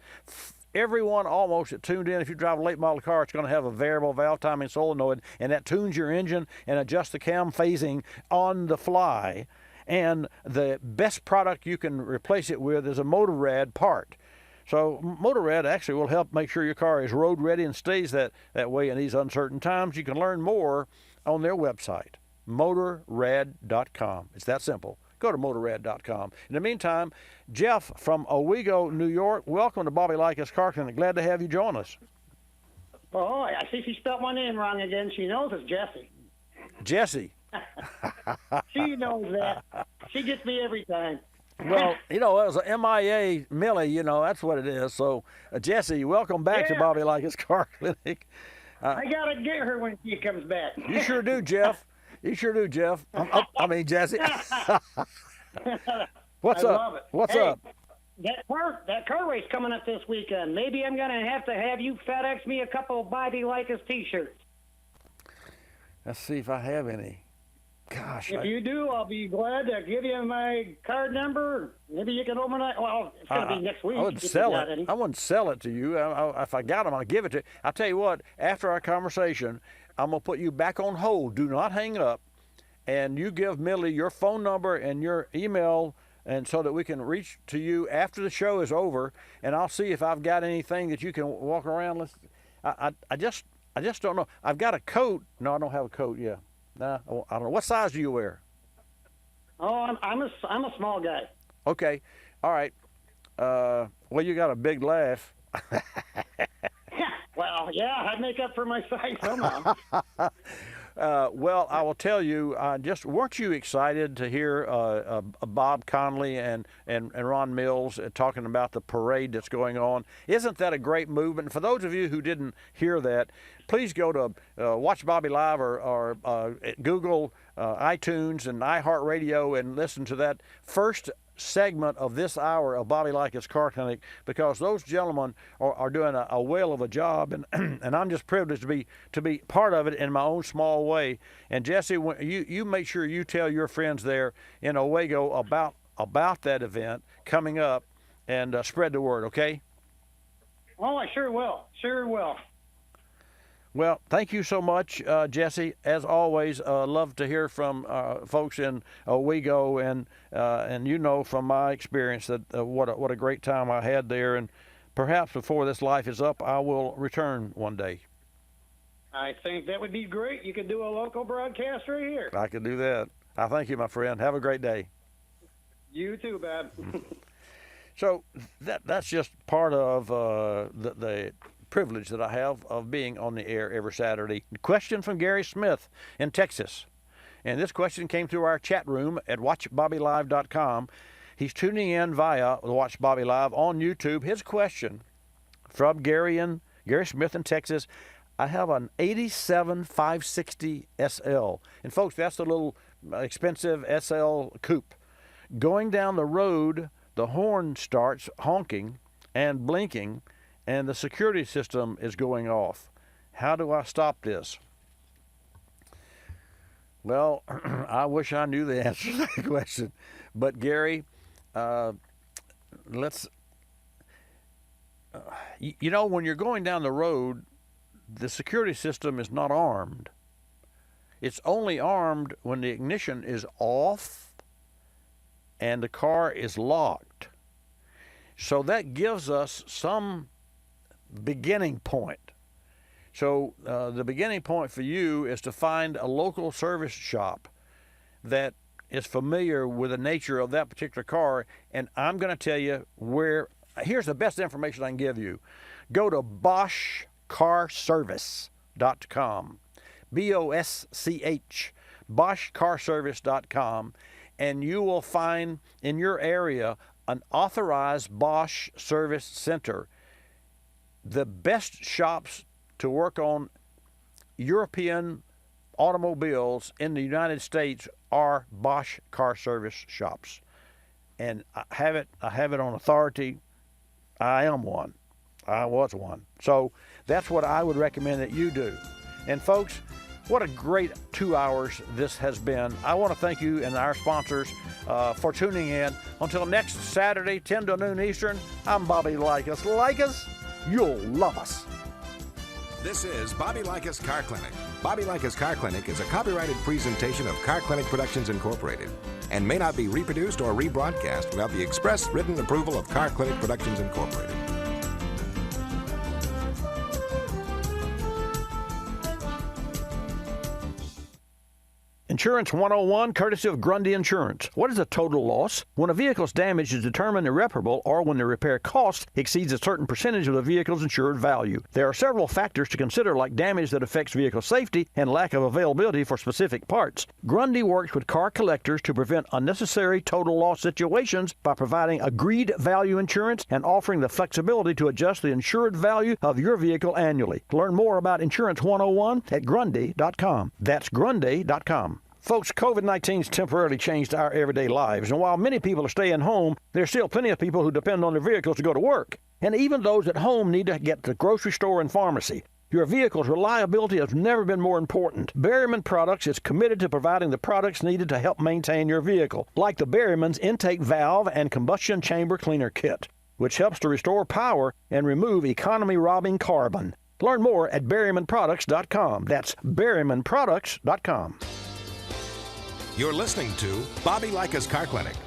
Everyone almost that tuned in, if you drive a late model car, it's going to have a variable valve timing solenoid, and that tunes your engine and adjusts the cam phasing on the fly. And the best product you can replace it with is a Motorrad part. So Motorrad actually will help make sure your car is road ready and stays that way in these uncertain times. You can learn more on their website, motorrad.com. It's that simple. Go to motorrad.com. In the meantime, Jeff from Owego, New York, welcome to Bobby Likis Car Clinic. Glad to have you join us. Oh, I see she spelled my name wrong again. She knows it's Jesse. Jesse. She knows that. She gets me every time. Well, it was a MIA Millie, that's what it is. So, Jesse, welcome back to Bobby Likis Car Clinic. I got to get her when she comes back. You sure do, Jeff. I mean, Jesse. What's I up? love it. What's up? That car race coming up this weekend. Maybe I'm going to have you FedEx me a couple of Bobby Likis T-shirts. Let's see if I have any. Gosh. If you do, I'll be glad to give you my card number. Maybe you can overnight. Well, it's going to be next week. I wouldn't sell it. I wouldn't sell it to you. If I got them, I'll give it to you. I'll tell you what, after our conversation, I'm going to put you back on hold. Do not hang up. And you give Millie your phone number and your email, and so that we can reach to you after the show is over, and I'll see if I've got anything that you can walk around. I just don't know. I've got a coat. No, I don't have a coat. Yeah. Nah, I don't know. What size do you wear? Oh, I'm a small guy. Okay. All right. Well, you got a big laugh. Well, yeah, I'd make up for my size somehow. Well, I will tell you, weren't you excited to hear Bob Conley and Ron Mills talking about the parade that's going on? Isn't that a great movement? For those of you who didn't hear that, please go to Watch Bobby Live or Google iTunes and iHeartRadio and listen to that first segment of this hour of Bobby Likis Car Clinic, because those gentlemen are doing a whale of a job, and I'm just privileged to be part of it in my own small way. And Jesse, you make sure you tell your friends there in Owego about about that event coming up and spread the word, okay? Oh, I sure will. Sure will. Well, thank you so much, Jesse. As always, love to hear from folks in Owego, and you know from my experience that what a great time I had there, and perhaps before this life is up, I will return one day. I think that would be great. You could do a local broadcast right here. I could do that. I thank you, my friend. Have a great day. You too, Bob. So that's just part of the privilege that I have of being on the air every Saturday. Question from Gary Smith in Texas. And this question came through our chat room at watchbobbylive.com. He's tuning in via Watch Bobby Live on YouTube. His question from Gary Smith in Texas. I have an 87 560 SL. And folks, that's the little expensive SL coupe. Going down the road, the horn starts honking and blinking, and the security system is going off. How do I stop this? Well, I wish I knew the answer to that question. But Gary, you know, when you're going down the road, the security system is not armed. It's only armed when the ignition is off and the car is locked. So that gives us some beginning point. So the beginning point for you is to find a local service shop that is familiar with the nature of that particular car. And I'm going to tell you here's the best information I can give you. Go to BoschCarService.com, BOSCH, BoschCarService.com, and you will find in your area an authorized Bosch service center. The best shops to work on European automobiles in the United States are Bosch car service shops. And I have it on authority. I am one. I was one. So that's what I would recommend that you do. And folks, what a great 2 hours this has been. I want to thank you and our sponsors for tuning in. Until next Saturday, 10 to noon Eastern, I'm Bobby Likis. Likis, you'll love us. This is Bobby Likis Car Clinic. Bobby Likis Car Clinic is a copyrighted presentation of Car Clinic Productions Incorporated and may not be reproduced or rebroadcast without the express written approval of Car Clinic Productions Incorporated. Insurance 101, courtesy of Grundy Insurance. What is a total loss? When a vehicle's damage is determined irreparable or when the repair cost exceeds a certain percentage of the vehicle's insured value. There are several factors to consider, like damage that affects vehicle safety and lack of availability for specific parts. Grundy works with car collectors to prevent unnecessary total loss situations by providing agreed value insurance and offering the flexibility to adjust the insured value of your vehicle annually. Learn more about Insurance 101 at Grundy.com. That's Grundy.com. Folks, COVID-19's temporarily changed our everyday lives, and while many people are staying home, there's still plenty of people who depend on their vehicles to go to work. And even those at home need to get to the grocery store and pharmacy. Your vehicle's reliability has never been more important. Berryman Products is committed to providing the products needed to help maintain your vehicle, like the Berryman's Intake Valve and Combustion Chamber Cleaner Kit, which helps to restore power and remove economy-robbing carbon. Learn more at BerrymanProducts.com. That's BerrymanProducts.com. You're listening to Bobby Likis Car Clinic.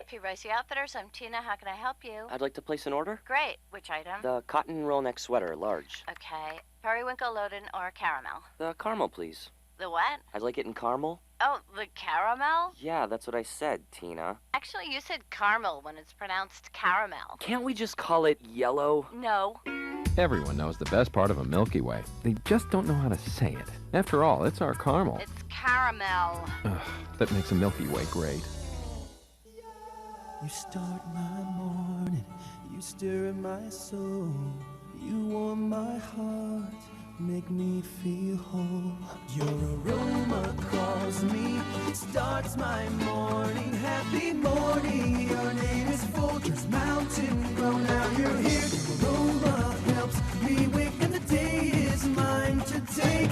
P. Ricey Outfitters, I'm Tina. How can I help you? I'd like to place an order. Great. Which item? The cotton roll neck sweater, large. Okay. Periwinkle, Loden, or caramel? The caramel, please. The what? I'd like it in caramel. Oh, the caramel? Yeah, that's what I said, Tina. Actually, you said caramel when it's pronounced caramel. Can't we just call it yellow? No. Everyone knows the best part of a Milky Way. They just don't know how to say it. After all, it's our caramel. It's caramel. Ugh, that makes a Milky Way great. You start my morning, you stir in my soul, you warm my heart, make me feel whole. Your aroma calls me, starts my morning, happy morning. Your name is Folgers Mountain Grow, now you're here. Your aroma helps me wake and the day is mine to take.